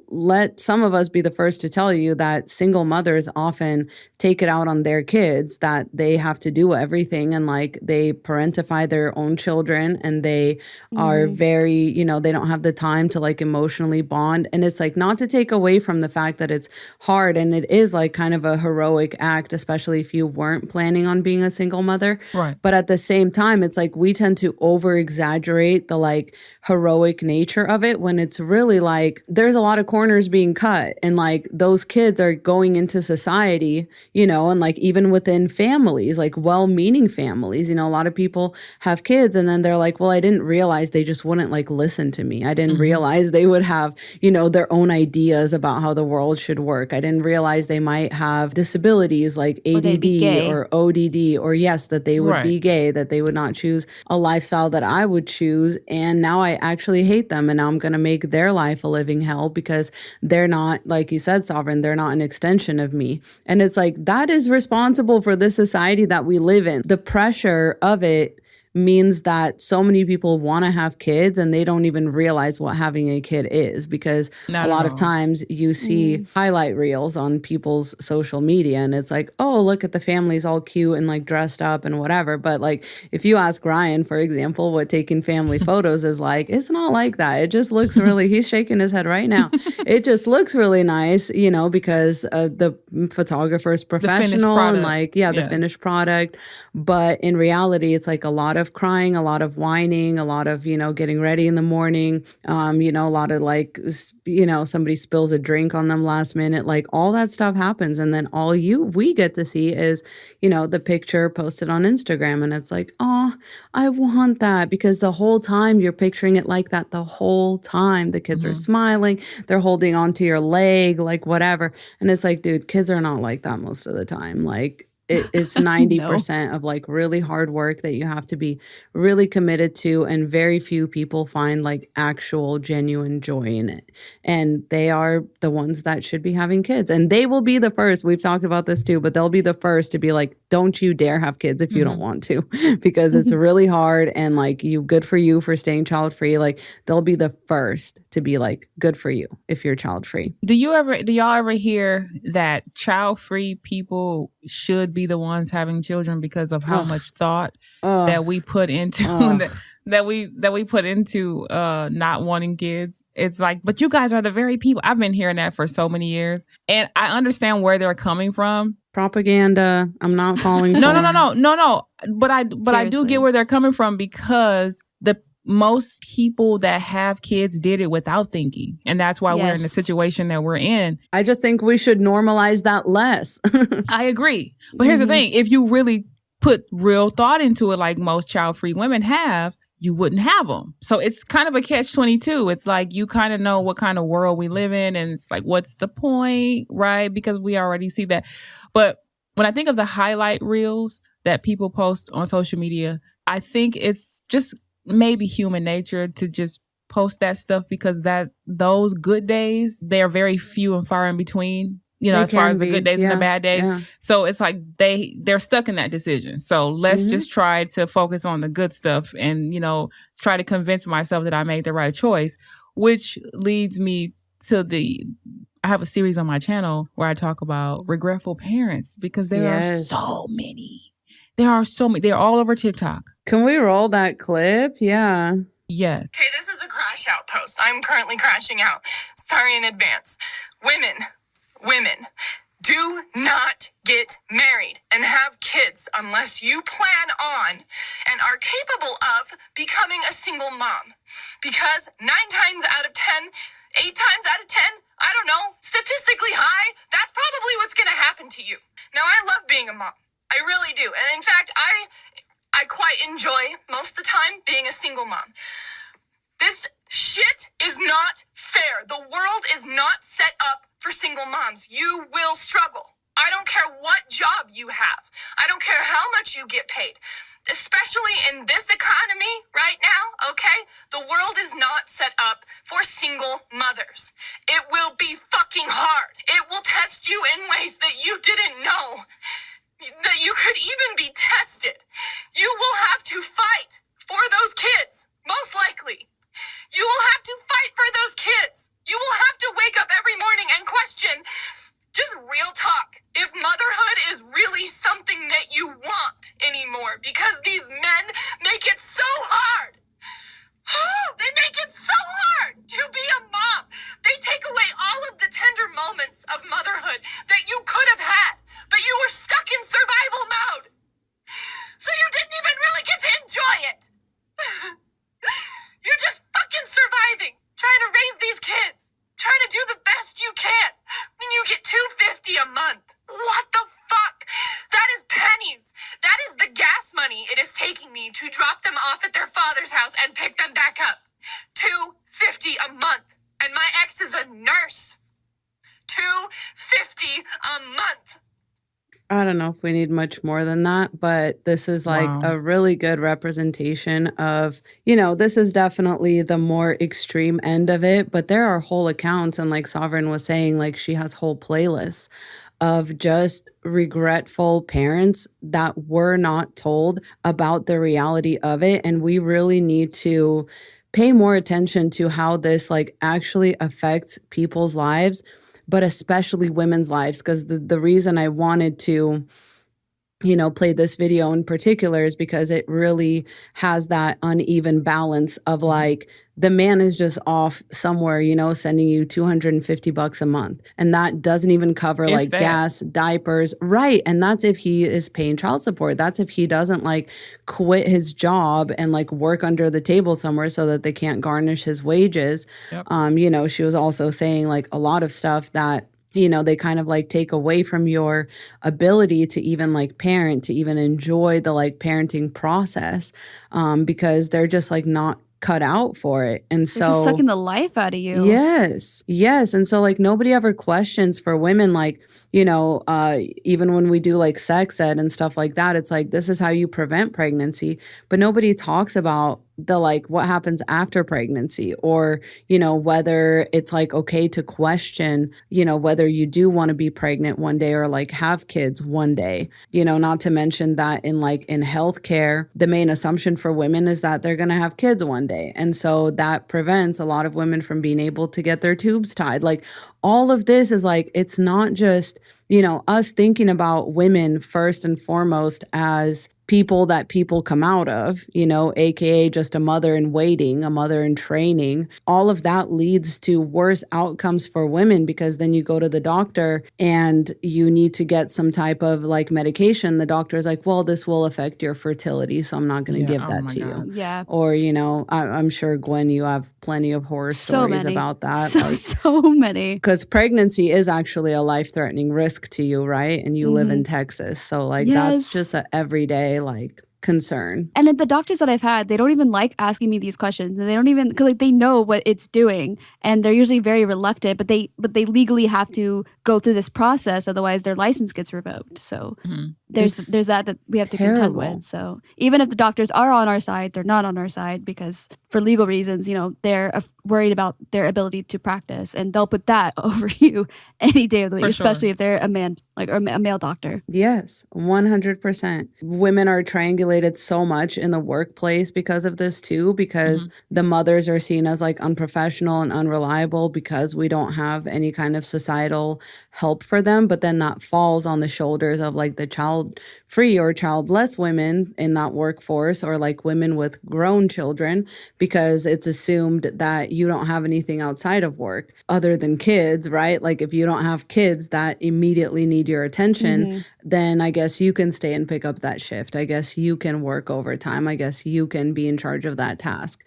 let some of us be the first to tell you that single mothers often take it out on their kids, that they have to do everything and like they parentify their own children and they are very, they don't have the time to like emotionally bond. And it's like not to take away from the fact that it's hard and it is like kind of a heroic act, especially if you weren't planning on being a single mother. Right. But at the same time, it's like we tend to over exaggerate the like heroic nature of it when it's really like there's a lot of corners being cut and like those kids are going into society, and like even within families, like well-meaning families, a lot of people have kids and then they're like, well, I didn't realize they just wouldn't like listen to me. I didn't realize they would have, their own ideas about how the world should work. I didn't realize they might have disabilities like ADD or ODD, or yes, that they would be gay, that they would not choose a lifestyle that I would choose. And now I actually hate them. And now I'm going to make their life a living hell because they're not, like you said, Sovereign, they're not an extension of me. And it's like, that is responsible for the society that we live in. The pressure of it means that so many people want to have kids and they don't even realize what having a kid is, because a lot of times you see highlight reels on people's social media and it's like, oh, look at the family's all cute and like dressed up and whatever. But like if you ask Ryan, for example, what taking family photos is like, it's not like that. It just looks really, he's shaking his head right now. It just looks really nice, because the photographer's professional and like, the finished product. But in reality, it's like a lot of crying, a lot of whining, a lot of, getting ready in the morning, a lot of like, somebody spills a drink on them last minute, like all that stuff happens. And then we get to see is, the picture posted on Instagram. And it's like, oh, I want that, because the whole time you're picturing it like that the whole time. The kids are smiling, they're holding onto your leg, like whatever. And it's like, dude, kids are not like that most of the time. Like, it's 90% of like really hard work that you have to be really committed to, and very few people find like actual genuine joy in it. And they are the ones that should be having kids, and they will be the first. We've talked about this too, but they'll be the first to be like, don't you dare have kids if you don't want to, because it's really hard. And like, good for you for staying child free. Like they'll be the first to be like, good for you if you're child free. Do y'all ever hear that child free people should be the ones having children because of how much thought that we put into that we put into not wanting kids? It's like, but you guys are the very people. I've been hearing that for so many years, and I understand where they're coming from. Propaganda. I'm not falling. No. But I do get where they're coming from, because the most people that have kids did it without thinking. And that's why we're in the situation that we're in. I just think we should normalize that less. I agree. But here's the thing. If you really put real thought into it, like most child-free women have, you wouldn't have them. So it's kind of a catch-22. It's like, you kind of know what kind of world we live in. And it's like, what's the point, right? Because we already see that. But when I think of the highlight reels that people post on social media, I think it's just maybe human nature to just post that stuff, because those good days, they're very few and far in between, as far as the good days and the bad days. Yeah. So it's like they're stuck in that decision. So let's just try to focus on the good stuff and, try to convince myself that I made the right choice, which leads me to I have a series on my channel where I talk about regretful parents, because there are so many. There are so many. They're all over TikTok. Can we roll that clip? Yeah. Yes. Okay, this is a crash out post. I'm currently crashing out. Sorry in advance. Women, do not get married and have kids unless you plan on and are capable of becoming a single mom. Because 9 times out of 10, 8 times out of 10, I don't know, statistically high, that's probably what's going to happen to you. Now, I love being a mom. I really do. And in fact, I quite enjoy most of the time being a single mom. This shit is not fair. The world is not set up for single moms. You will struggle. I don't care what job you have. I don't care how much you get paid. Especially in this economy right now, okay? The world is not set up for single mothers. It will be fucking hard. It will test you in ways that you didn't know that you could even be tested. You will have to fight for those kids, most likely. You will have to fight for those kids. You will have to wake up every morning and question, just real talk, if motherhood is really something that you want anymore, because these men make it so hard. They make it so hard to be a mom. They take away all of the tender moments of motherhood that you could have had, but you were stuck in survival mode. So you didn't even really get to enjoy it. You're just fucking surviving, trying to raise these kids, trying to do the best you can. And you get $250 a month. What the fuck? That is pennies. That is the gas money it is taking me to drop them off at their father's house and pick them back up. $250 a month. And my ex is a nurse. $250 a month. I don't know if we need much more than that, but this is like a really good representation of, this is definitely the more extreme end of it, but there are whole accounts. And like Sovereign was saying, like she has whole playlists of just regretful parents that were not told about the reality of it. And we really need to pay more attention to how this like actually affects people's lives, but especially women's lives. Because the reason I wanted to, play this video in particular is because it really has that uneven balance of like, the man is just off somewhere, sending you $250 a month. And that doesn't even cover like gas, diapers. Right. And that's if he is paying child support. That's if he doesn't like quit his job and like work under the table somewhere so that they can't garnish his wages. Yep. She was also saying like a lot of stuff that they kind of like take away from your ability to even like parent, to even enjoy the like parenting process, because they're just like not cut out for it. And so just sucking the life out of you. Yes. And so like nobody ever questions for women, like, even when we do like sex ed and stuff like that, it's like, this is how you prevent pregnancy, but nobody talks about the like what happens after pregnancy, or whether it's like okay to question whether you do want to be pregnant one day or like have kids one day. Not to mention that in healthcare, the main assumption for women is that they're going to have kids one day, and so that prevents a lot of women from being able to get their tubes tied. Like all of this is like, it's not just us thinking about women first and foremost as people that people come out of, AKA just a mother in waiting, a mother in training. All of that leads to worse outcomes for women, because then you go to the doctor and you need to get some type of like medication. The doctor is like, well, this will affect your fertility, so I'm not going to give that to you. Yeah. Or, I'm sure, Gwen, you have plenty of horror stories about that. So many. Because pregnancy is actually a life-threatening risk to you, right? And you live in Texas. So like that's just an everyday like concern. And at the doctors that I've had, they don't even like asking me these questions, and they don't even, because like they know what it's doing, and they're usually very reluctant, but they legally have to go through this process, otherwise their license gets revoked. So there's that we have to contend with. So even if the doctors are on our side, they're not on our side, because for legal reasons, they're worried about their ability to practice, and they'll put that over you any day of the week, especially if they're a man, like, or a male doctor. Yes, 100%. Women are triangulated so much in the workplace because of this too, because the mothers are seen as like unprofessional and unreliable because we don't have any kind of societal help for them. But then that falls on the shoulders of like the child-free or childless women in that workforce, or like women with grown children, because it's assumed that you don't have anything outside of work other than kids, right? Like if you don't have kids that immediately need your attention, then I guess you can stay and pick up that shift. I guess you can work overtime. I guess you can be in charge of that task.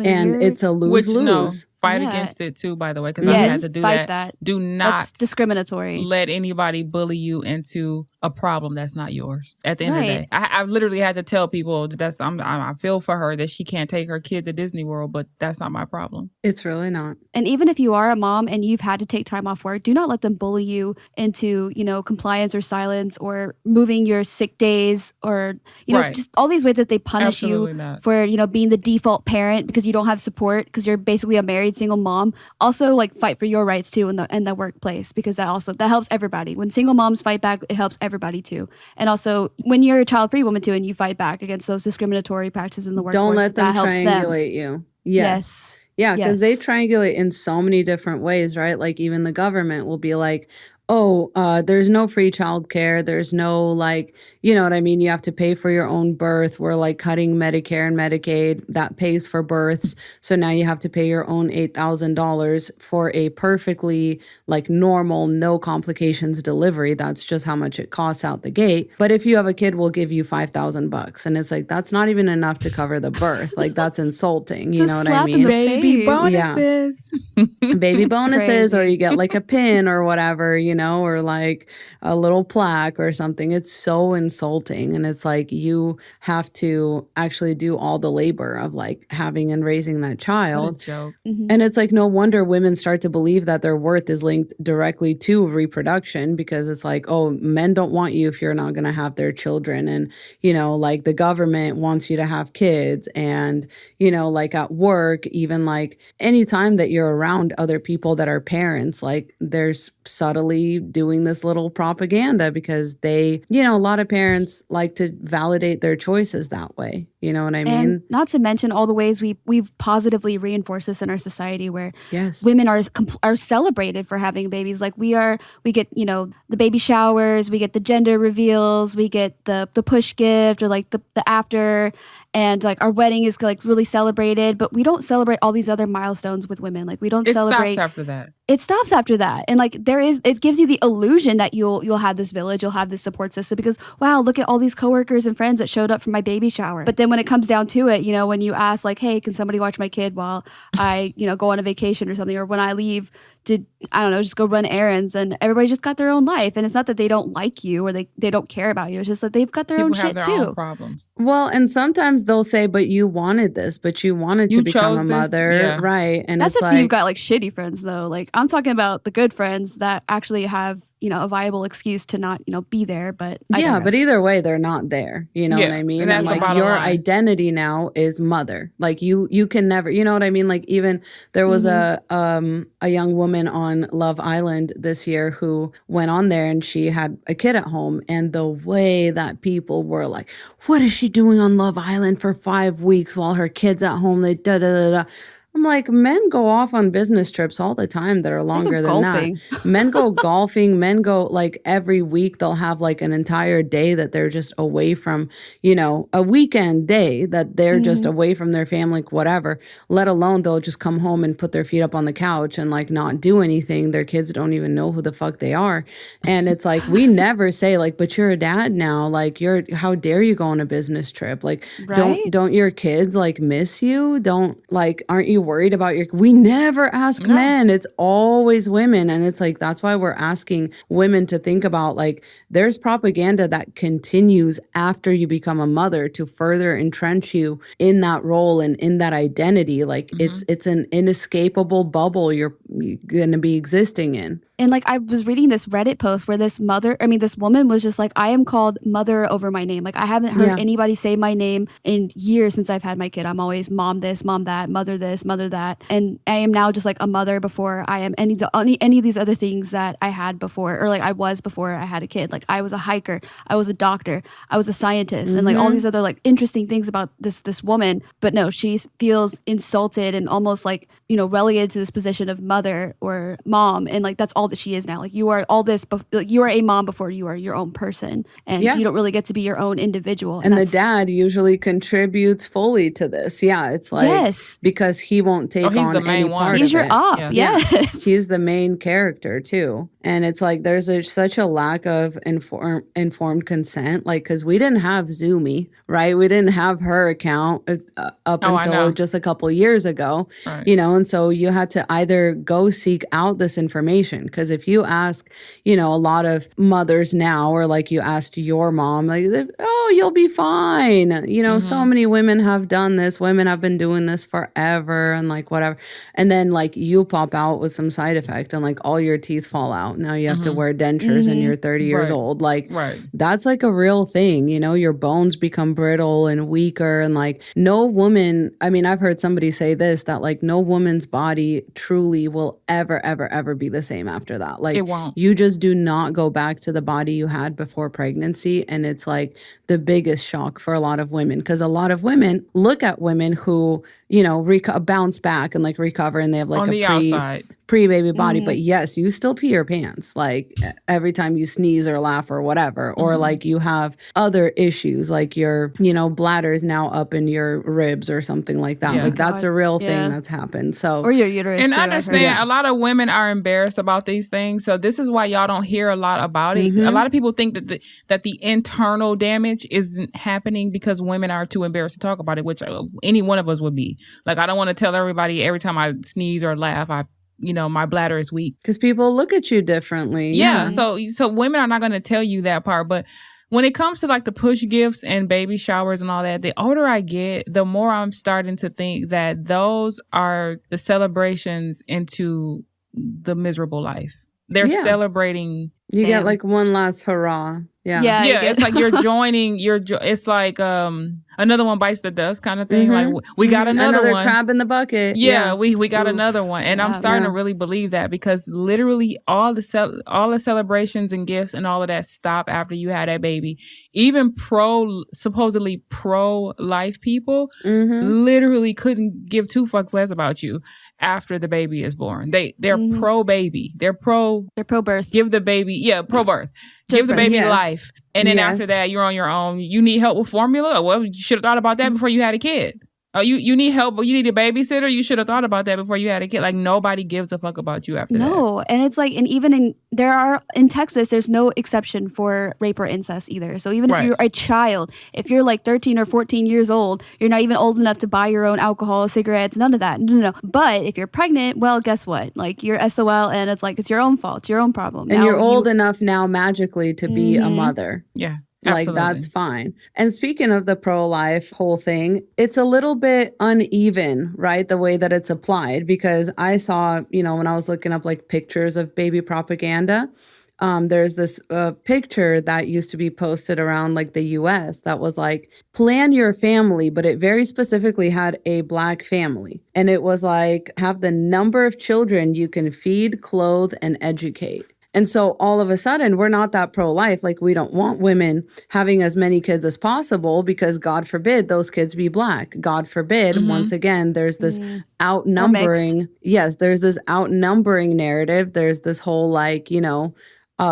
And it's a lose-lose. fight Yeah. against it too, by the way, because Yes, I've had to do fight that. that. Do not That's discriminatory. let anybody bully you into a problem that's not yours. At the end of the Right. day, I literally had to tell people that I feel for her that she can't take her kid to Disney World, but that's not my problem. It's really not. And even if you are a mom and you've had to take time off work, do not let them bully you into, compliance or silence or moving your sick days or, Right. just all these ways that they punish Absolutely you not. for, being the default parent because you don't have support because you're basically a married single mom. Also, like, fight for your rights too in the workplace because that helps everybody. When single moms fight back, it helps everybody too. And also, when you're a child-free woman too and you fight back against those discriminatory practices in the workforce, Don't let them that helps them. triangulate you. Yes. Yeah, because they triangulate in so many different ways, right? Like even the government will be like, oh, there's no free childcare. There's no like, you know what I mean? You have to pay for your own birth. We're like cutting Medicare and Medicaid that pays for births. So now you have to pay your own $8,000 for a perfectly like normal, no complications delivery. That's just how much it costs out the gate. But if you have a kid, we'll give you $5,000. And it's like, that's not even enough to cover the birth. Like that's insulting. You It's a know what I slap in mean? the Baby face. bonuses. Baby bonuses, or Crazy. you get like a pin or whatever, or like a little plaque or something. It's so insulting. And it's like you have to actually do all the labor of like having and raising that What a child. joke. And it's like no wonder women start to believe that their worth is linked directly to reproduction because it's like, oh, men don't want you if you're not going to have their children. And, like the government wants you to have kids. And, like at work, even like anytime that you're around other people that are parents, like there's subtly doing this little propaganda because they, a lot of parents like to validate their choices that way. You know what I mean? And not to mention all the ways we've positively reinforced this in our society where Yes. women are celebrated for having babies. Like we get, the baby showers, we get the gender reveals, we get the push gift or like the after, and like our wedding is like really celebrated, but we don't celebrate all these other milestones with women. Like we don't It celebrate. stops after that. It stops after that. And like it gives you the illusion that you'll have this village, you'll have this support system because wow, look at all these coworkers and friends that showed up for my baby shower. But then when it comes down to it, when you ask like, hey, can somebody watch my kid while I, go on a vacation or something, or when I leave to, I don't know, just go run errands, and everybody just got their own life. And it's not that they don't like you or they don't care about you. It's just that they've got their People own have shit their too. own problems. Well, and sometimes they'll say, but you wanted this, but you wanted to You become a chose this? mother. Yeah. Right. And That's it's if like, you've got like shitty friends though. Like I'm talking about the good friends that actually have, a viable excuse to not, be there. But I yeah, but digress. either way, they're not there. You know Yeah, what I mean? and that's And the like bottom your line. identity now is mother. Like you can never, you know what I mean? Like even there was a young woman on Love Island this year who went on there and she had a kid at home. And the way that people were like, what is she doing on Love Island for 5 weeks while her kid's at home? They da da da da. I'm like, men go off on business trips all the time that are longer than golfing. that. Men go golfing. Men go like every week they'll have like an entire day that they're just away from, a weekend day that they're just away from their family, whatever, let alone they'll just come home and put their feet up on the couch and like not do anything. Their kids don't even know who the fuck they are. And it's like, we never say like, but you're a dad now. Like how dare you go on a business trip? Like, Right? don't your kids like miss you? Aren't you worried about we never ask men. It's always women. And it's like, that's why we're asking women to think about like, there's propaganda that continues after you become a mother to further entrench you in that role and in that identity. Like it's an inescapable bubble you're going to be existing in. And like I was reading this Reddit post where this woman was just like, I am called mother over my name. Like I haven't heard anybody say my name in years since I've had my kid. I'm always mom this, mom that, mother this, mother that. And I am now just like a mother before I am any of these other things that I had before, or like I was before I had a kid. Like I was a hiker, I was a doctor, I was a scientist, and like all these other like interesting things about this woman. But no, she feels insulted and almost like, relegated to this position of mother mother or mom, and like that's all that she is now. Like you are all this, you are a mom before you are your own person, and you don't really get to be your own individual. And the dad usually contributes fully to this. Yeah, it's like because he won't take he's on the main any one. part He's of your it. op. Yes, he's the main character too. And it's like there's such a lack of informed consent, like because we didn't have Zoomy, right? We didn't have her account up until just a couple years ago, you know, and so you had to either go seek out this information, because if you ask, you know, a lot of mothers now, or like you asked your mom, like, oh, you'll be fine. You know, so many women have done this. Women have been doing this forever and like whatever. And then like you pop out with some side effect and like all your teeth fall out. Now you have to wear dentures and you're 30 years old. Like that's like a real thing. You know, your bones become brittle and weaker, and like no woman, I mean, I've heard somebody say this, that like no woman's body truly will ever be the same after that. Like it won't. You just do not go back to the body you had before pregnancy. And it's like the biggest shock for a lot of women, because a lot of women look at women who, you know, bounce back and like recover, and they have like on a pre-baby body. But yes, you still pee your pants like every time you sneeze or laugh or whatever, or like you have other issues like your, you know, bladder is now up in your ribs or something like that. Like that's a real thing that's happened. So or your uterus. And too, understand, a lot of women are embarrassed about these things. So this is why y'all don't hear a lot about it. A lot of people think that the internal damage isn't happening because women are too embarrassed to talk about it, which any one of us would be. Like, I don't want to tell everybody every time I sneeze or laugh, you know, my bladder is weak. Because people look at you differently. Yeah. So women are not going to tell you that part. But when it comes to like the push gifts and baby showers and all that, the older I get, the more I'm starting to think that those are the celebrations into the miserable life. They're celebrating. You get like one last hurrah. Yeah. It's like you're joining. It's like another one bites the dust kind of thing. Like we got another one. Crab in the bucket. Yeah, we got another one, and I'm starting to really believe that, because literally all the celebrations and gifts and all of that stop after you had that baby. Even supposedly pro-life people literally couldn't give two fucks less about you after the baby is born. They're pro-baby. They're pro-birth. Give the baby pro-birth. Give the baby life. And then after that, you're on your own. You need help with formula? Well, you should have thought about that before you had a kid. Oh, you need help, but you need a babysitter? You should have thought about that before you had a kid. Like, nobody gives a fuck about you after that. No, and it's like, and even in Texas, there's no exception for rape or incest either. So even if you're a child, if you're like 13 or 14 years old, you're not even old enough to buy your own alcohol, cigarettes, none of that. No. But if you're pregnant, well, guess what? Like, you're SOL, and it's like, it's your own fault. It's your own problem. And you're old enough now magically to be a mother. Yeah. Absolutely. Like, that's fine. And speaking of the pro-life whole thing, it's a little bit uneven, right? The way that it's applied, because I saw, you know, when I was looking up like pictures of baby propaganda, there's this picture that used to be posted around like the US that was like, plan your family, but it very specifically had a Black family. And it was like, have the number of children you can feed, clothe, and educate. And so all of a sudden, we're not that pro-life. Like, we don't want women having as many kids as possible, because God forbid those kids be Black. God forbid, once again, there's this outnumbering. Yes, there's this outnumbering narrative. There's this whole like, you know,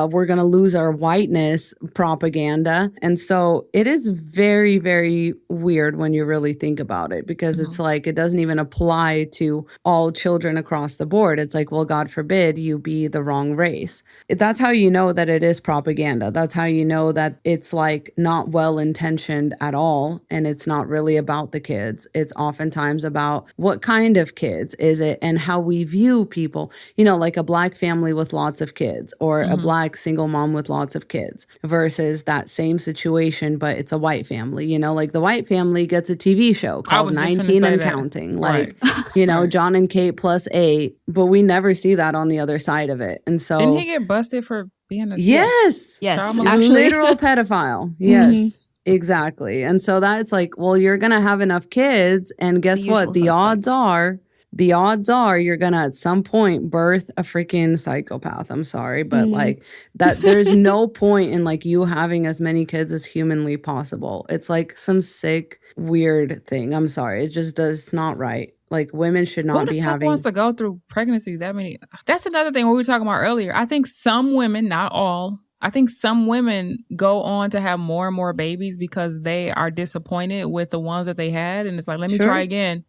we're going to lose our whiteness propaganda. And so it is very, very weird when you really think about it, because it's like, it doesn't even apply to all children across the board. It's like, well, God forbid you be the wrong race. That's how you know that it is propaganda. That's how you know that it's like not well-intentioned at all. And it's not really about the kids. It's oftentimes about what kind of kids is it and how we view people, you know, like a Black family with lots of kids, or a Black single mom with lots of kids, versus that same situation, but it's a white family. You know, like the white family gets a TV show called 19 and Counting. Like, you know, John and Kate plus 8, but we never see that on the other side of it. And so... Didn't he get busted for being a... Yes. Actually. Literal pedophile. Yes. Exactly. And so that's like, well, you're going to have enough kids, and guess what? The odds are you're going to at some point birth a freaking psychopath. I'm sorry, but like that, there's no point in like you having as many kids as humanly possible. It's like some sick, weird thing. I'm sorry. It's not right. Like women should not Who be the fuck having. wants to go through pregnancy that many? That's another thing we were talking about earlier. I think some women, not all, I think some women go on to have more and more babies because they are disappointed with the ones that they had. And it's like, let me Sure. try again.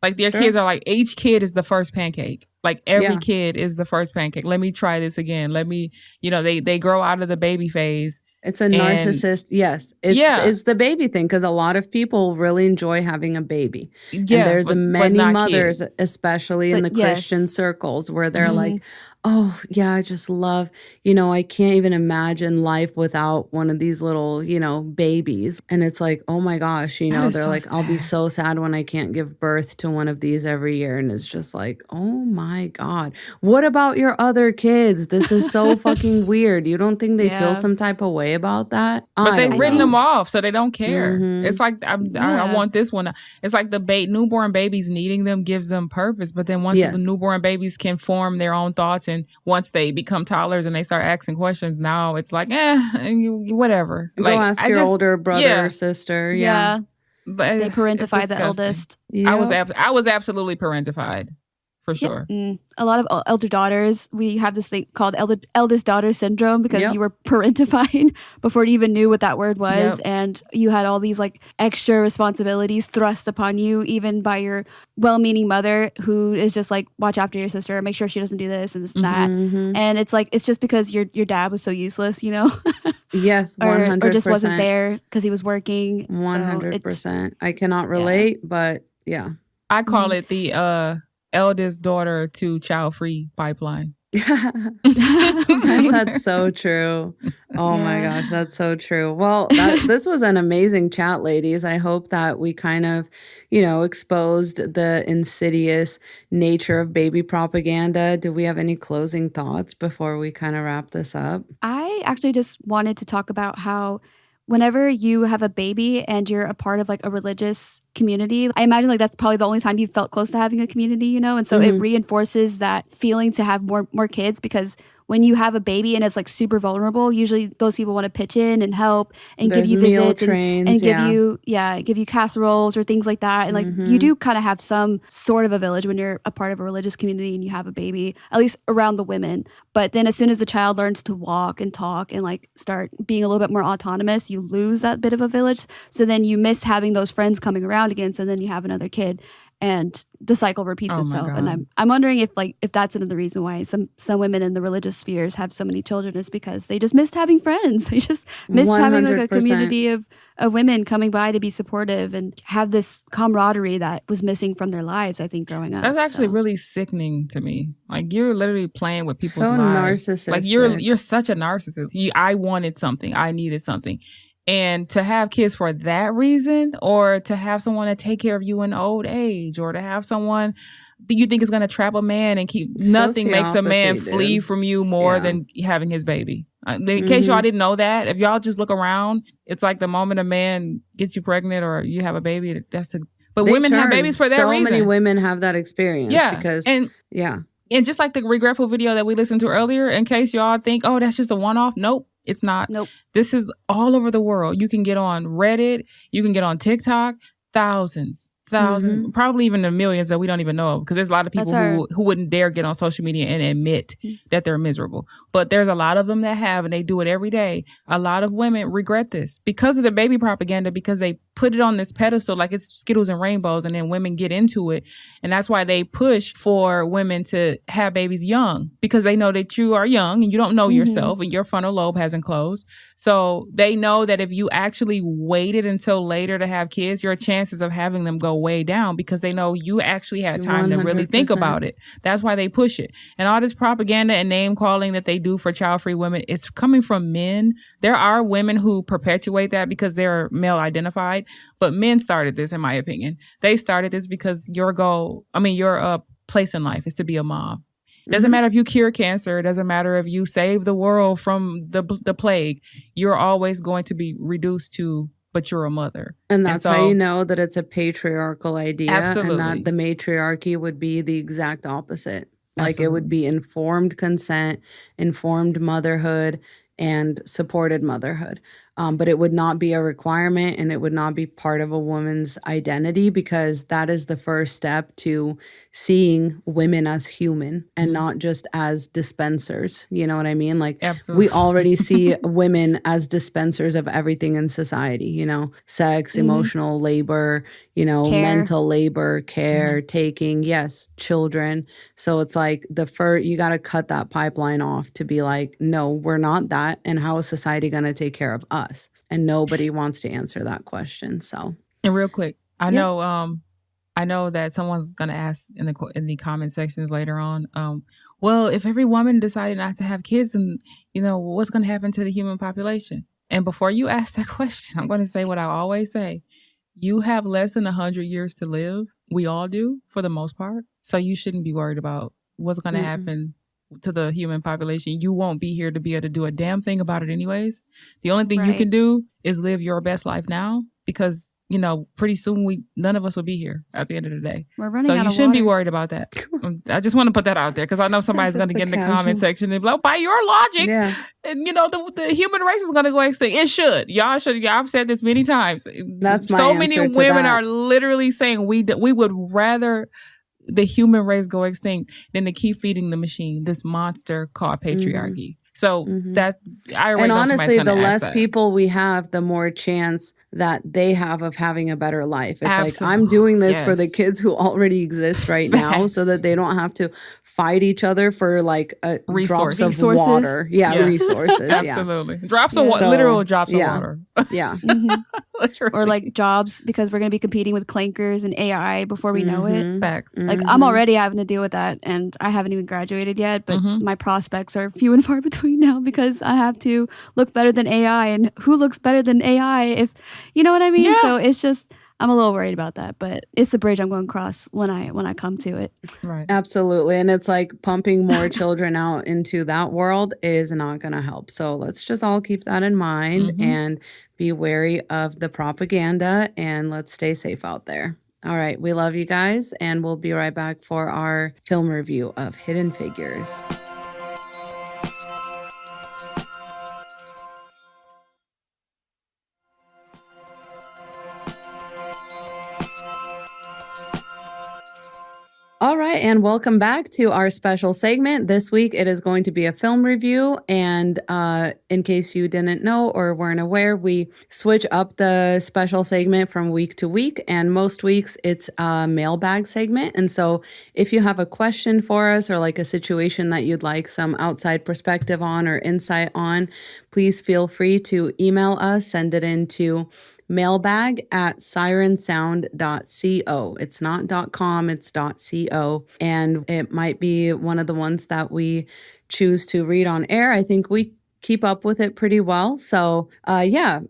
Like their Sure. kids are like, each kid is the first pancake. Like every Yeah. kid is the first pancake. Let me try this again. Let me, they grow out of the baby phase. It's a narcissist. Yes. It's the baby thing because a lot of people really enjoy having a baby. Yeah, and there's but many not mothers, kids. especially in But the Christian yes. circles where they're like, oh, yeah, I just love, I can't even imagine life without one of these little, babies. And it's like, oh my gosh, That they're is so like, I'll be sad. so sad when I can't give birth to one of these every year. And it's just like, oh my God, what about your other kids? This is so fucking weird. You don't think they feel Yeah. some type of way about that? But I they've don't written know. them off, so they don't care. Mhm. It's like I Yeah. want this one. It's like the newborn babies needing them gives them purpose. But then once Yes. the newborn babies can form their own thoughts, and once they become toddlers and they start asking questions, now it's like, whatever. Go Like ask I your just, older brother yeah, or sister. Yeah. but They it's parentify the disgusting. eldest. I was Yep. I was absolutely parentified for Yep. sure. A lot of elder daughters, we have this thing called eldest daughter syndrome because Yep. you were parentified before you even knew what that word was. Yep. And you had all these like extra responsibilities thrust upon you, even by your well-meaning mother who is just like, watch after your sister, make sure she doesn't do this and this and that. Mhm. And it's like, it's just because your dad was so useless, Yes, or 100%. just wasn't there because he was working. 100%. I cannot relate, but yeah. I call it the eldest daughter to child-free pipeline. That's so true. Oh my Yeah. gosh, that's so true. Well, this was an amazing chat, ladies. I hope that we kind of, exposed the insidious nature of baby propaganda. Do we have any closing thoughts before we kind of wrap this up? I actually just wanted to talk about how whenever you have a baby and you're a part of like a religious community, I imagine like that's probably the only time you felt close to having a community, and so it reinforces that feeling to have more kids, because when you have a baby and it's like super vulnerable, usually those people want to pitch in and help and There's give you meal visits trains, and yeah. give you casseroles or things like that. And like you do kind of have some sort of a village when you're a part of a religious community and you have a baby, at least around the women. But then as soon as the child learns to walk and talk and like start being a little bit more autonomous, you lose that bit of a village. So then you miss having those friends coming around again. So then you have another kid. And the cycle repeats Oh my itself. God. And I'm wondering if that's another reason why some women in the religious spheres have so many children, is because they just missed having friends. They just missed having like a 100%. community of women coming by to be supportive and have this camaraderie that was missing from their lives, I think, growing up. That's actually So, really sickening to me. Like you're literally playing with people's So lives. Like narcissistic. you're such a narcissist. I wanted something. I needed something. And to have kids for that reason, or to have someone to take care of you in old age, or to have someone that you think is going to trap a man and keep, nothing makes a man Sociopathy, flee dude. from you more Yeah. than having his baby. In case y'all didn't know that, if y'all just look around, it's like the moment a man gets you pregnant or you have a baby, but They women have turn. babies for that so reason. many women have that experience. Yeah. Because, And yeah. And just like the Regretful video that we listened to earlier, in case y'all think, oh, that's just a one-off. Nope, it's not. Nope. This is all over the world. You can get on Reddit. You can get on TikTok. Thousands, probably even the millions that we don't even know of, because there's a lot of people who wouldn't dare get on social media and admit that they're miserable. But there's a lot of them that have, and they do it every day. A lot of women regret this because of the baby propaganda, because they put it on this pedestal like it's Skittles and rainbows, and then women get into it. And that's why they push for women to have babies young, because they know that you are young and you don't know yourself and your frontal lobe hasn't closed. So they know that if you actually waited until later to have kids, your chances of having them go way down, because they know you actually had time to really think 100%. about it. That's why they push it. And all this propaganda and name calling that they do for child-free women, it's coming from men. There are women who perpetuate that because they're male identified, but men started this, in my opinion. They started this because your place in life is to be a mom. Doesn't matter if you cure cancer. It doesn't matter if you save the world from the plague. You're always going to be reduced to, but you're a mother. And that's so, how you know that it's a patriarchal idea. Absolutely. And that the matriarchy would be the exact opposite. Like Absolutely. it would be informed consent, informed motherhood, and supported motherhood. but it would not be a requirement and it would not be part of a woman's identity, because that is the first step to seeing women as human and not just as dispensers. You know what I mean? Like, Absolutely. we already see women as dispensers of everything in society, you know, sex, emotional labor, you know, Care. mental labor, care, taking, yes, children. So it's like you got to cut that pipeline off to be like, no, we're not that. And how is society going to take care of us? And nobody wants to answer that question. So, and real quick, I know that someone's going to ask in the comment sections later on, well, if every woman decided not to have kids, and you know, what's going to happen to the human population? And before you ask that question, I'm going to say what I always say. You have less than 100 years to live. We all do, for the most part. So you shouldn't be worried about what's going to happen to the human population. You won't be here to be able to do a damn thing about it anyways. The only thing you can do is live your best life now, because, you know, pretty soon none of us will be here at the end of the day. We're running so out you of shouldn't be water. worried about that. I just want to put that out there, because I know somebody's going to get in the comment section and be like, by your logic, and you know, the human race is going to go extinct. It should. Y'all should. I've said this many times. that's my so answer many to women that. are literally saying we would rather the human race go extinct than to keep feeding the machine, this monster called patriarchy. So that I already And know honestly, the less that. people we have, the more chance that they have of having a better life. It's like, Absolutely. I'm doing this for the Yes. kids who already exist right now, so that they don't have to fight each other for like drops of Resources. water. Yeah, resources. Absolutely. Drops of So, literal drops of water. Yeah. Or like jobs, because we're going to be competing with clankers and AI before we know it. Facts. Like, I'm already having to deal with that, and I haven't even graduated yet, but my prospects are few and far between now, because I have to look better than AI, and who looks better than AI, if you know what I mean? Yeah. So it's just, I'm a little worried about that, but it's the bridge I'm going to cross when I come to it. Right. Absolutely. And it's like pumping more children out into that world is not going to help. So let's just all keep that in mind and be wary of the propaganda, and let's stay safe out there. All right. We love you guys, and we'll be right back for our film review of Hidden Figures. All right, and welcome back to our special segment. This week, it is going to be a film review. And in case you didn't know or weren't aware, we switch up the special segment from week to week. And most weeks, it's a mailbag segment. And so if you have a question for us, or like a situation that you'd like some outside perspective on or insight on, please feel free to email us, send it into mailbag@sirensound.co. It's not .com, it's .co. And it might be one of the ones that we choose to read on air. I think we keep up with it pretty well. So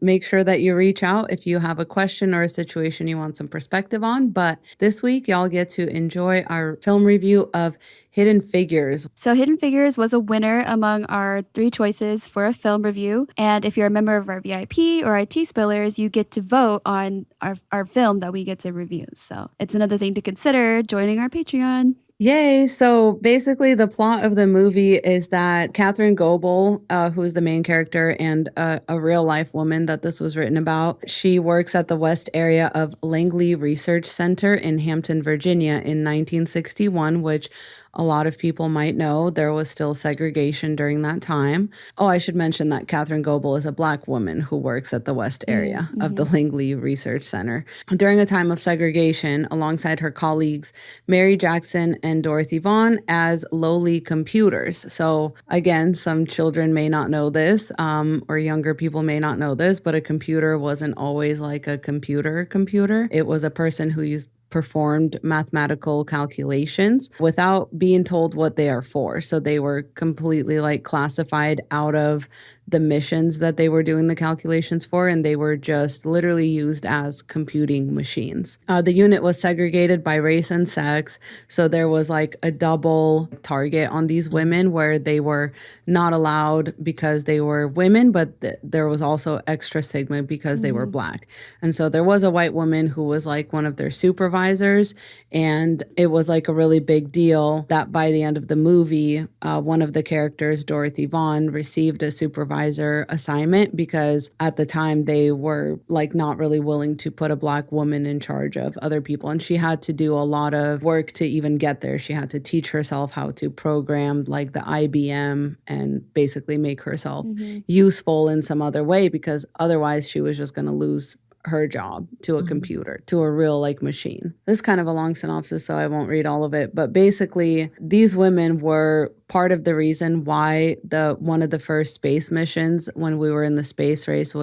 make sure that you reach out if you have a question or a situation you want some perspective on. But this week, y'all get to enjoy our film review of Hidden Figures. So Hidden Figures was a winner among our 3 choices for a film review. And if you're a member of our VIP or IT Spillers, you get to vote on our film that we get to review. So it's another thing to consider joining our Patreon. Yay. So basically the plot of the movie is that Catherine Goebel, who is the main character and a real life woman that this was written about, she works at the West area of Langley Research Center in Hampton, Virginia in 1961, which a lot of people might know there was still segregation during that time. Oh, I should mention that Catherine Goebel is a Black woman who works at the West area of the Langley Research Center. During a time of segregation, alongside her colleagues, Mary Jackson and Dorothy Vaughan as lowly computers. So again, some children may not know this, or younger people may not know this, but a computer wasn't always like a computer. It was a person who performed mathematical calculations without being told what they are for. So they were completely like classified out of the missions that they were doing the calculations for, and they were just literally used as computing machines. The unit was segregated by race and sex, so there was like a double target on these women where they were not allowed because they were women, but there was also extra stigma because they were Black. And so there was a white woman who was like one of their supervisors, and it was like a really big deal that by the end of the movie, one of the characters, Dorothy Vaughan, received a supervisory supervisor assignment because at the time they were like not really willing to put a Black woman in charge of other people. And she had to do a lot of work to even get there. She had to teach herself how to program like the IBM and basically make herself useful in some other way, because otherwise she was just going to lose her job to a computer, to a real like machine. This is kind of a long synopsis, so I won't read all of it. But basically, these women were part of the reason why one of the first space missions when we were in the space race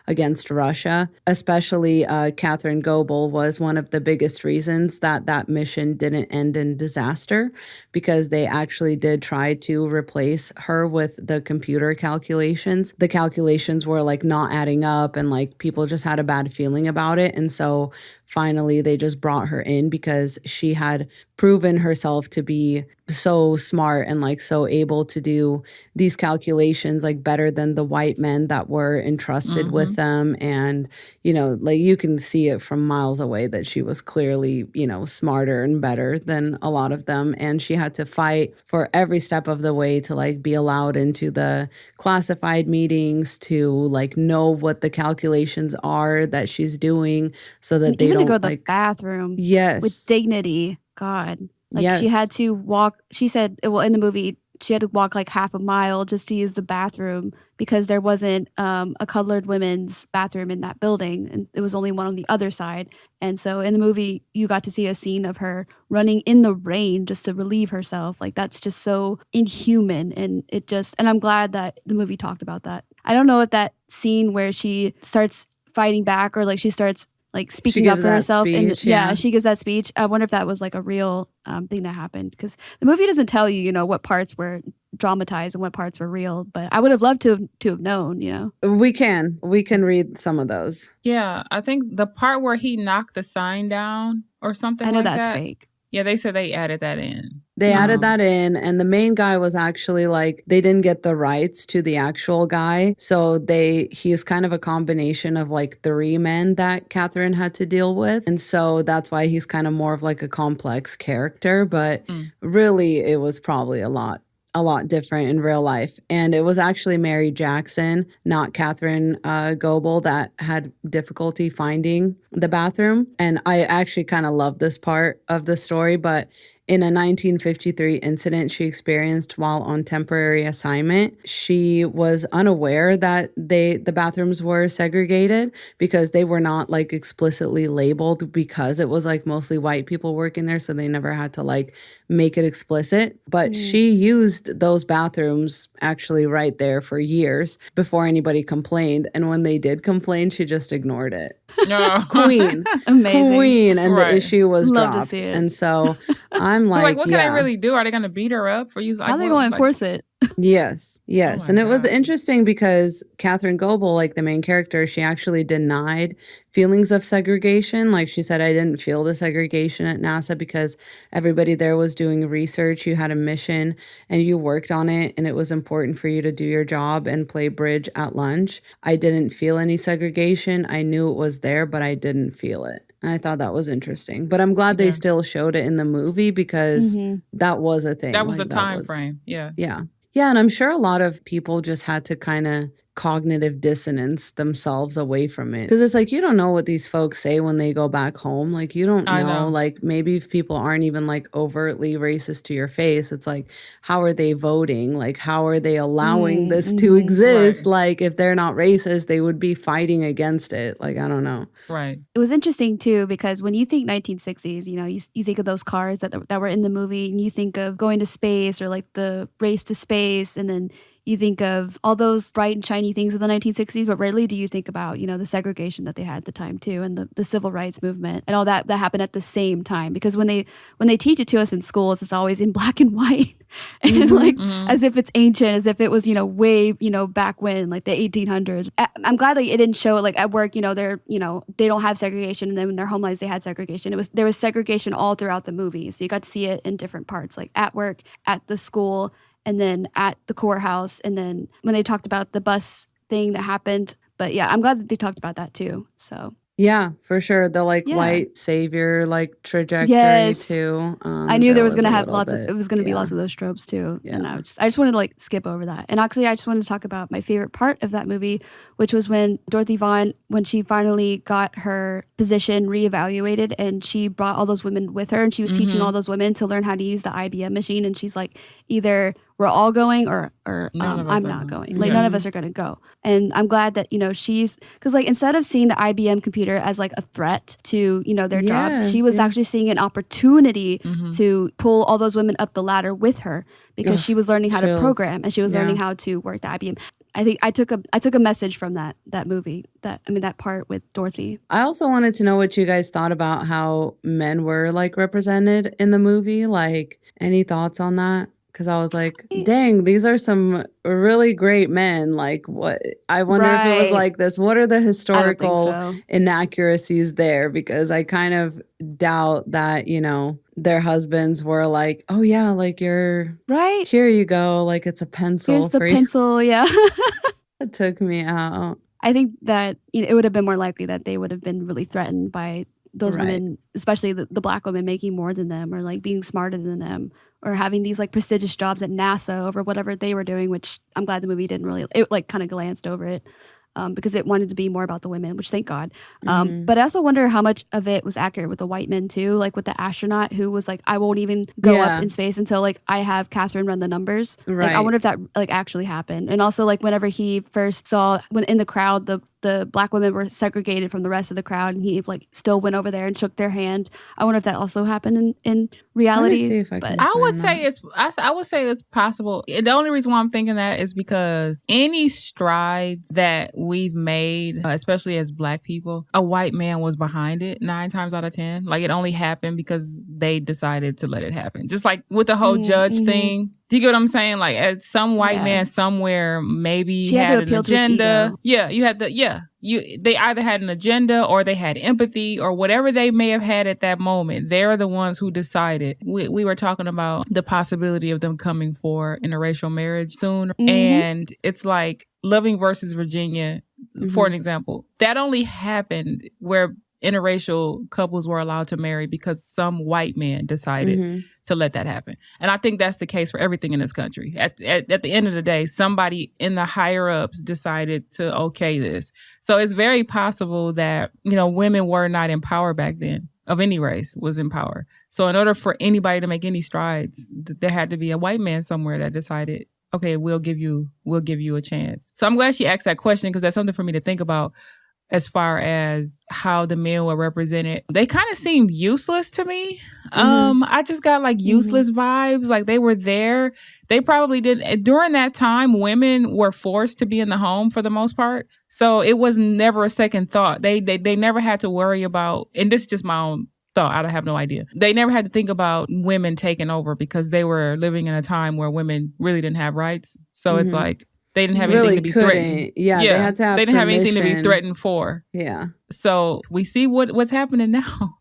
against Russia, especially Catherine Goebel, was one of the biggest reasons that mission didn't end in disaster, because they actually did try to replace her with the computer calculations. The calculations were like not adding up, and like people just had a bad feeling about it. And so finally they just brought her in because she had proven herself to be so smart and like so able to do these calculations like better than the white men that were entrusted with them. And, you know, like you can see it from miles away that she was clearly, you know, smarter and better than a lot of them. And she had to fight for every step of the way to like be allowed into the classified meetings, to like know what the calculations are that she's doing so that they even don't to go to the like bathroom yes with dignity. God. Like yes. she had to walk, she said, well, in the movie, she had to walk like half a mile just to use the bathroom because there wasn't a colored women's bathroom in that building. And it was only one on the other side. And so in the movie, you got to see a scene of her running in the rain just to relieve herself. Like that's just so inhuman. And I'm glad that the movie talked about that. I don't know if that scene where she starts fighting back or like she starts like speaking up for herself. Speech, and she gives that speech. I wonder if that was like a real thing that happened, because the movie doesn't tell you, you know, what parts were dramatized and what parts were real. But I would have loved to have known, you know. We can read some of those. Yeah, I think the part where he knocked the sign down or something I know like that's that. fake. Yeah, they said they added that in. They added that in, and the main guy was actually like, they didn't get the rights to the actual guy. So he is kind of a combination of like 3 men that Catherine had to deal with. And so that's why he's kind of more of like a complex character. But really, it was probably a lot different in real life. And it was actually Mary Jackson, not Catherine Goebel, that had difficulty finding the bathroom. And I actually kind of love this part of the story, but in a 1953 incident she experienced while on temporary assignment, she was unaware that the bathrooms were segregated because they were not like explicitly labeled, because it was like mostly white people working there, so they never had to like make it explicit. But she used those bathrooms actually right there for years before anybody complained. And when they did complain, she just ignored it. No. Queen. Amazing. Queen. And Right. the issue was Love to dropped. see it. And so I'm like, what can they really do? Are they going to beat her up for using? How are they going to enforce it? Yes. Oh And it was God. interesting because Catherine Goebel, like the main character, she actually denied feelings of segregation. Like she said, I didn't feel the segregation at NASA because everybody there was doing research. You had a mission and you worked on it, and it was important for you to do your job and play bridge at lunch. I didn't feel any segregation. I knew it was there, but I didn't feel it. And I thought that was interesting. But I'm glad they still showed it in the movie, because that was a thing. That was like, the time frame. Yeah. Yeah. Yeah, and I'm sure a lot of people just had to kind of cognitive dissonance themselves away from it. Because it's like, you don't know what these folks say when they go back home. Like, you don't know. Like, maybe if people aren't even like overtly racist to your face, it's like, how are they voting? Like, how are they allowing this to exist? Right. Like, if they're not racist, they would be fighting against it. Like, I don't know. Right. It was interesting too, because when you think 1960s, you know, you think of those cars that were in the movie, and you think of going to space or like the race to space, and then you think of all those bright and shiny things of the 1960s, but rarely do you think about, you know, the segregation that they had at the time too, and the civil rights movement and all that happened at the same time. Because when they teach it to us in schools, it's always in black and white and like as if it's ancient, as if it was, you know, way, you know, back when, like the 1800s. I'm glad like it didn't show it like at work, you know, they don't have segregation, and then in their home lives they had segregation. There was segregation all throughout the movie, so you got to see it in different parts, like at work, at the school, and then at the courthouse, and then when they talked about the bus thing that happened. But yeah, I'm glad that they talked about that too. So Yeah, for sure. The like Yeah. white savior like trajectory Yes. too. I knew there was gonna a have little lots of bit- it was gonna be yeah. lots of those tropes too. And Yeah. I just wanted to like skip over that. And actually I just wanted to talk about my favorite part of that movie, which was when Dorothy Vaughan, when she finally got her position reevaluated and she brought all those women with her and she was teaching all those women to learn how to use the IBM machine, and she's like, either we're all going or None of us I'm are not going. going. Like none of us are going to go. And I'm glad that, you know, she's, because like instead of seeing the IBM computer as like a threat to, you know, their jobs, she was actually seeing an opportunity to pull all those women up the ladder with her, because she was learning how to program and she was learning how to work the IBM. I think I took a message from that movie, that part with Dorothy. I also wanted to know what you guys thought about how men were like represented in the movie. Like, any thoughts on that? Because I was like, dang, these are some really great men. Like, what? I wonder if it was like this. What are the historical inaccuracies there? Because I kind of doubt that, you know, their husbands were like, oh, yeah, like you're right. Here you go. Like, it's a pencil. Here's the pencil. Yeah. It took me out. I think that, you know, it would have been more likely that they would have been really threatened by those women, especially the black women making more than them, or like being smarter than them, or having these like prestigious jobs at NASA over whatever they were doing, which I'm glad the movie didn't really, it like kind of glanced over it. Because it wanted to be more about the women, which thank God. But I also wonder how much of it was accurate with the white men too, like with the astronaut who was like, I won't even go up in space until like I have Catherine run the numbers. Like, I wonder if that like actually happened. And also like whenever he first saw when in the crowd, the black women were segregated from the rest of the crowd, and he like still went over there and shook their hand. I wonder if that also happened in reality. I would say it's possible. The only reason why I'm thinking that is because any strides that we've made, especially as black people, a white man was behind it 9 times out of 10. Like, it only happened because they decided to let it happen. Just like with the whole judge thing. Do you get what I'm saying? Like, as some white man somewhere maybe had an agenda. Yeah, you had they either had an agenda or they had empathy or whatever they may have had at that moment. They're the ones who decided. We were talking about the possibility of them coming for interracial marriage soon. And it's like Loving versus Virginia, for an example. That only happened where interracial couples were allowed to marry because some white man decided to let that happen. And I think that's the case for everything in this country. At the end of the day, somebody in the higher ups decided to okay this. So it's very possible that, you know, women were not in power back then, of any race was in power. So in order for anybody to make any strides, there had to be a white man somewhere that decided, okay, we'll give you a chance. So I'm glad she asked that question, because that's something for me to think about. As far as how the men were represented, they kind of seemed useless to me. I just got like useless vibes. Like, they were there. They probably did. During that time, women were forced to be in the home for the most part. So it was never a second thought. They never had to worry about, and this is just my own thought, I have no idea. They never had to think about women taking over, because they were living in a time where women really didn't have rights. So it's like, they didn't have anything to be threatened. Yeah, they had to have They didn't have anything to be permission. threatened for. Yeah. So we see what's happening now.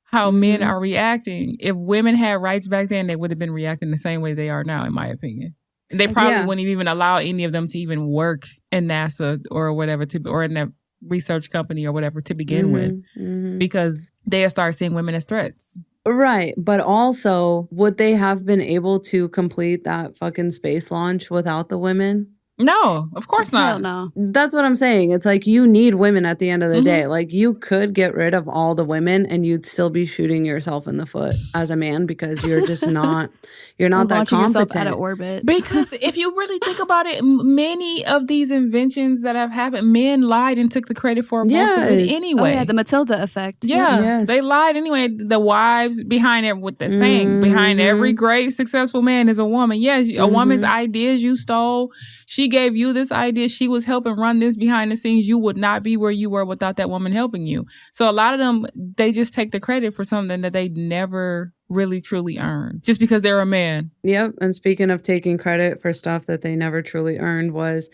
How men are reacting. If women had rights back then, they would have been reacting the same way they are now, in my opinion. They probably wouldn't even allow any of them to even work in NASA or whatever, or in that research company or whatever to begin with, because they start seeing women as threats. Right. But also, would they have been able to complete that fucking space launch without the women? No, of course not. Hell no. That's what I'm saying. It's like, you need women at the end of the day. Like, you could get rid of all the women and you'd still be shooting yourself in the foot as a man, because you're just not, you're not that competent. Out of orbit. Because if you really think about it, many of these inventions that have happened, men lied and took the credit for most of it anyway. Oh, yeah, the Matilda effect. Yeah, they lied anyway. The wives behind it, with the saying, behind every great successful man is a woman. Yes, a woman's ideas you stole. She gave you this idea. She was helping run this behind the scenes. You would not be where you were without that woman helping you. So a lot of them, they just take the credit for something that they never really truly earned just because they're a man. Yep. And speaking of taking credit for stuff that they never truly earned was,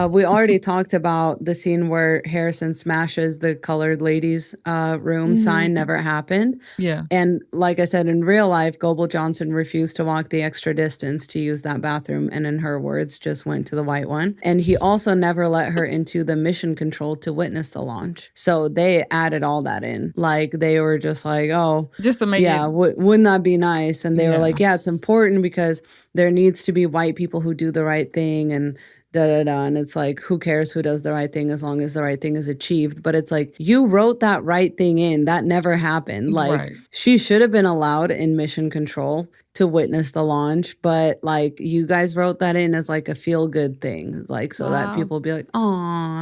we already talked about the scene where Harrison smashes the colored ladies' room sign never happened. Yeah. And like I said, in real life, Goebel Johnson refused to walk the extra distance to use that bathroom. And in her words, just went to the white one. And he also never let her into the mission control to witness the launch. So they added all that in. Like they were just like, oh, just to make it. Wouldn't that be nice? And they were like, yeah, it's important because there needs to be white people who do the right thing and da-da-da. And it's like, who cares who does the right thing as long as the right thing is achieved? But it's like, you wrote that right thing in. That never happened. Like, she should have been allowed in mission control to witness the launch. But, like, you guys wrote that in as, like, a feel-good thing. Like, so that people be like, aw.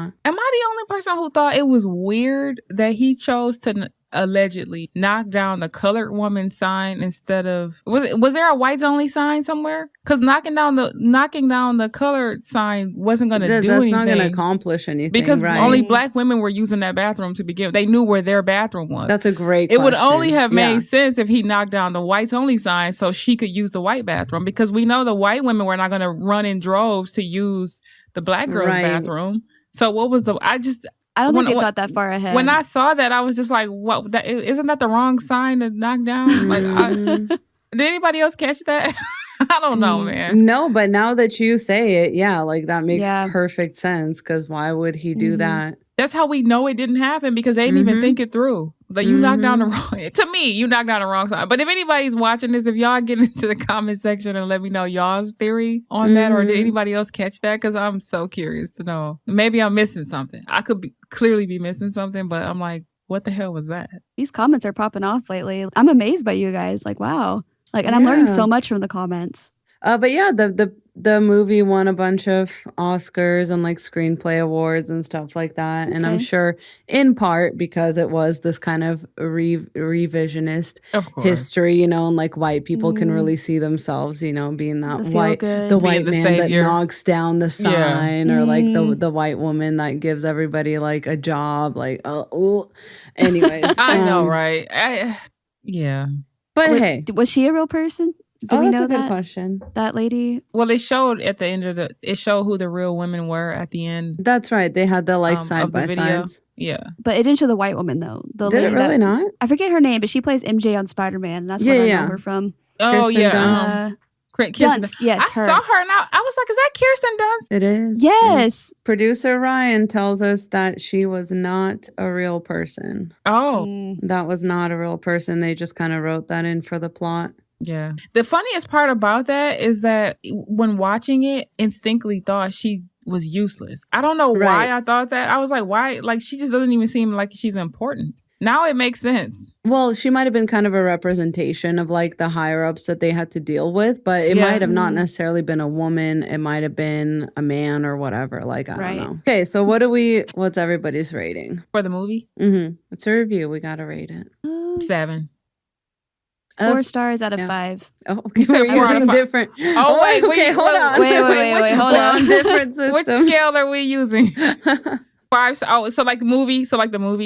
Am I the only person who thought it was weird that he chose to allegedly knock down the colored woman sign instead of was there a whites only sign somewhere? Because knocking down the colored sign wasn't going to do anything. That's not going to accomplish anything because only black women were using that bathroom to begin with. They knew where their bathroom was. That's a great question. It would only have made sense if he knocked down the whites only sign so she could use the white bathroom, because we know the white women were not going to run in droves to use the black girl's bathroom. So what was I don't think they thought that far ahead. When I saw that, I was just like, "What? Isn't that the wrong sign to knock down?" Like, did anybody else catch that? I don't know, man. No, but now that you say it, like that makes perfect sense. Because why would he do that? That's how we know it didn't happen, because they didn't even think it through. Like, you knocked down the wrong. To me, you knocked down the wrong sign. But if anybody's watching this, if y'all get into the comment section and let me know y'all's theory on that, or did anybody else catch that? Because I'm so curious to know. Maybe I'm missing something. I could clearly be missing something, but I'm like, what the hell was that? These comments are popping off lately. I'm amazed by you guys. Like, wow. Like, and I'm learning so much from the comments. But yeah, the movie won a bunch of Oscars and like screenplay awards and stuff like that. And I'm sure in part because it was this kind of revisionist history, and like white people can really see themselves, being that white man savior that knocks down the sign, or like the white woman that gives everybody like a job. Like, anyways. I know, right? But hey. Was she a real person? Do we know that's a good question. That lady? Well, it showed at the end of it showed who the real women were at the end. That's right. They had the side by sides. Yeah. But it didn't show the white woman though. Did it really not? I forget her name, but she plays MJ on Spider-Man. That's where I know her from. Oh, Kirsten Dunst. Dunst. Yes, I saw her and I was like, is that Kirsten Dunst? It is. Yes. Producer Ryan tells us that she was not a real person. Oh. That was not a real person. They just kind of wrote that in for the plot. Yeah. The funniest part about that is that when watching it, instinctively thought she was useless. I don't know why I thought that. I was like, why? Like, she just doesn't even seem like she's important. Now it makes sense. Well, she might have been kind of a representation of like the higher ups that they had to deal with, but it might have not necessarily been a woman. It might have been a man or whatever. Like, I don't know. Okay, so what's everybody's rating? For the movie? It's a review. We got to rate it. 7. 4 stars out of 5. Oh, okay. So we're using different. Oh, wait. Okay, hold on. Wait, hold on. Different systems. Which scale are we using? 5. So like the movie.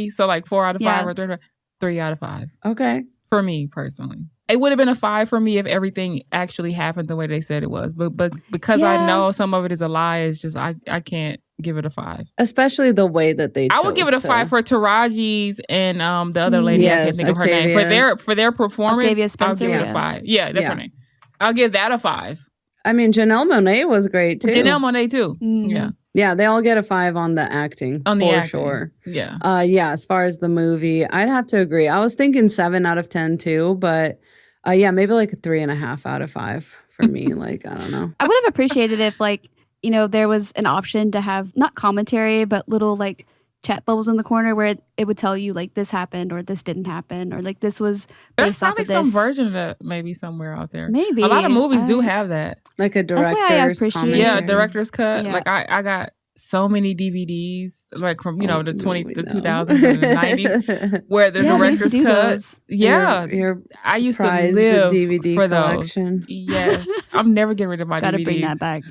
So like 4 out of 5 or 3 out of 5. Okay. For me personally, it would have been a 5 for me if everything actually happened the way they said it was. But because I know some of it is a lie, it's just I can't give it a 5. Especially the way that they chose. I would give it a 5 for Taraji's and the other lady, I can't think of her name. For their performance, Octavia Spencer, I'll give it a 5. Yeah, that's her name. I'll give that a 5. I mean, Janelle Monáe was great too. Janelle Monáe too. Yeah. Yeah, they all get a 5 on the acting. For sure. Yeah. As far as the movie, I'd have to agree. I was thinking 7 out of 10 too, but maybe like a 3.5 out of 5 for me. Like, I don't know. I would have appreciated if there was an option to have not commentary, but little like chat bubbles in the corner where it would tell you like this happened or this didn't happen or like this was based off of this. There's probably some version of that maybe somewhere out there. Maybe. A lot of movies do have that. Like a director's commentary. Yeah, director's cut. Yeah. Like I got so many DVDs like from the 2000s and the 90s where the director's cut. Yeah. Your I used to live DVD for collection. Those. Yes. I'm never getting rid of my Gotta DVDs. Bring that back.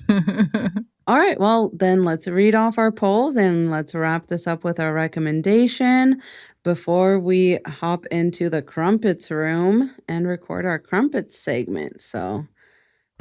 All right, well, then let's read off our polls and let's wrap this up with our recommendation. before we hop into the crumpets room and record our crumpets segment. So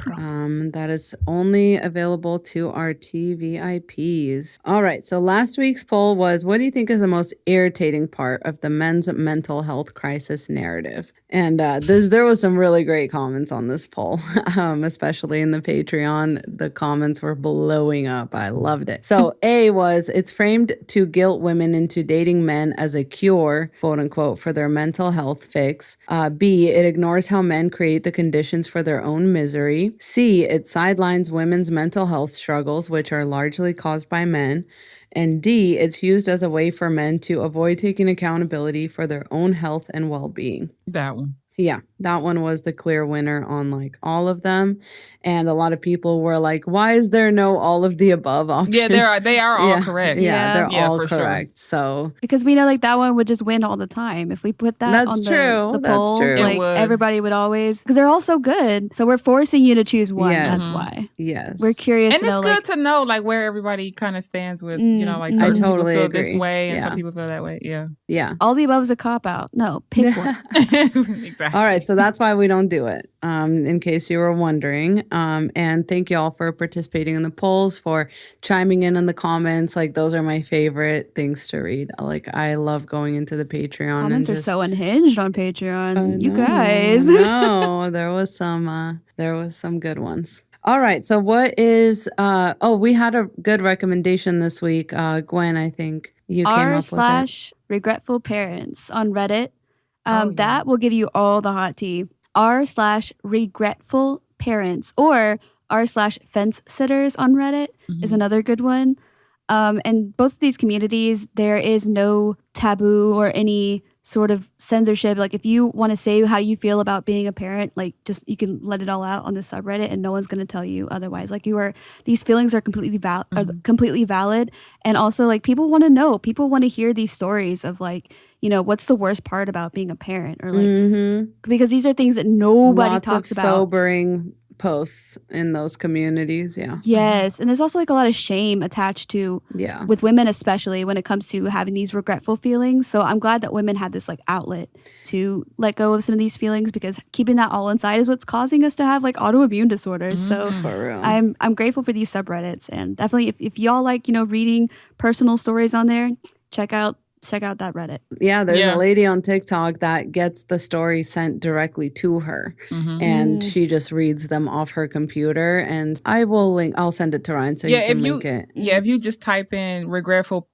that is only available to our TVIPs. All right. So last week's poll was, what do you think is the most irritating part of the men's mental health crisis narrative? And there was some really great comments on this poll, especially in the Patreon. The comments were blowing up. I loved it. So A was, it's framed to guilt women into dating men as a cure, quote unquote, for their mental health fix. B, it ignores how men create the conditions for their own misery. C, it sidelines women's mental health struggles, which are largely caused by men. And D, it's used as a way for men to avoid taking accountability for their own health and well-being. That one. Yeah, that one was the clear winner on like all of them. And a lot of people were like, why is there no all of the above option? Yeah, they are all correct. Yeah, they're all Sure. correct. So because we know like that one would just win all the time. If we put that on the polls, like everybody would always, because they're all so good. So we're forcing you to choose one. Yes. That's why. Yes. We're curious and to know. And it's good to know like where everybody kind of stands with, you know, like certain people feel this way and some people feel that way. Yeah. Yeah. All the above is a cop-out. No, pick one. Exactly. All right. So that's why we don't do it, in case you were wondering. And thank you all for participating in the polls, for chiming in the comments. Like, those are my favorite things to read. Like, I love going into the Patreon. Comments are so unhinged on Patreon. You guys. No, there was some good ones. All right. So what is, we had a good recommendation this week. Gwen, I think you came up with it. r/regretful parents on Reddit. That will give you all the hot tea. r/regretful parents or r/fence sitters on Reddit is another good one. And both of these communities, there is no taboo or any sort of censorship. Like if you want to say how you feel about being a parent, like just you can let it all out on this subreddit and no one's going to tell you otherwise. Like these feelings are completely valid. And also like people want to know, people want to hear these stories of like, you know, what's the worst part about being a parent or like, because these are things that nobody talks about. Sobering posts in those communities. Yeah. Yes. And there's also like a lot of shame attached to with women, especially when it comes to having these regretful feelings. So I'm glad that women have this like outlet to let go of some of these feelings, because keeping that all inside is what's causing us to have like autoimmune disorders. So I'm grateful for these subreddits, and definitely if y'all like, you know, reading personal stories on there, check out that Reddit. Yeah, there's a lady on TikTok that gets the story sent directly to her, and she just reads them off her computer. And I'll send it to Ryan so you can link it. Yeah, if you just type in regretful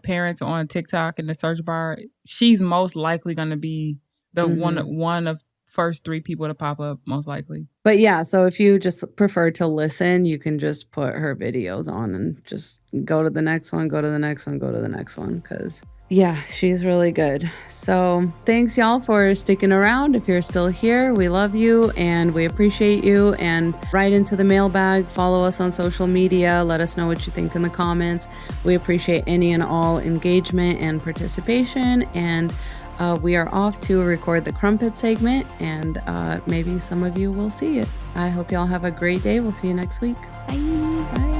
parents on TikTok in the search bar, she's most likely going to be the one of first 3 people to pop up, most likely. But yeah, so if you just prefer to listen, you can just put her videos on and just go to the next one, go to the next one, go to the next one, because yeah, she's really good. So thanks y'all for sticking around. If you're still here, we love you and we appreciate you. And write into the mailbag, follow us on social media, let us know what you think in the comments. We appreciate any and all engagement and participation. And we are off to record the crumpet segment, and maybe some of you will see it. I hope y'all have a great day. We'll see you next week. Bye. Bye.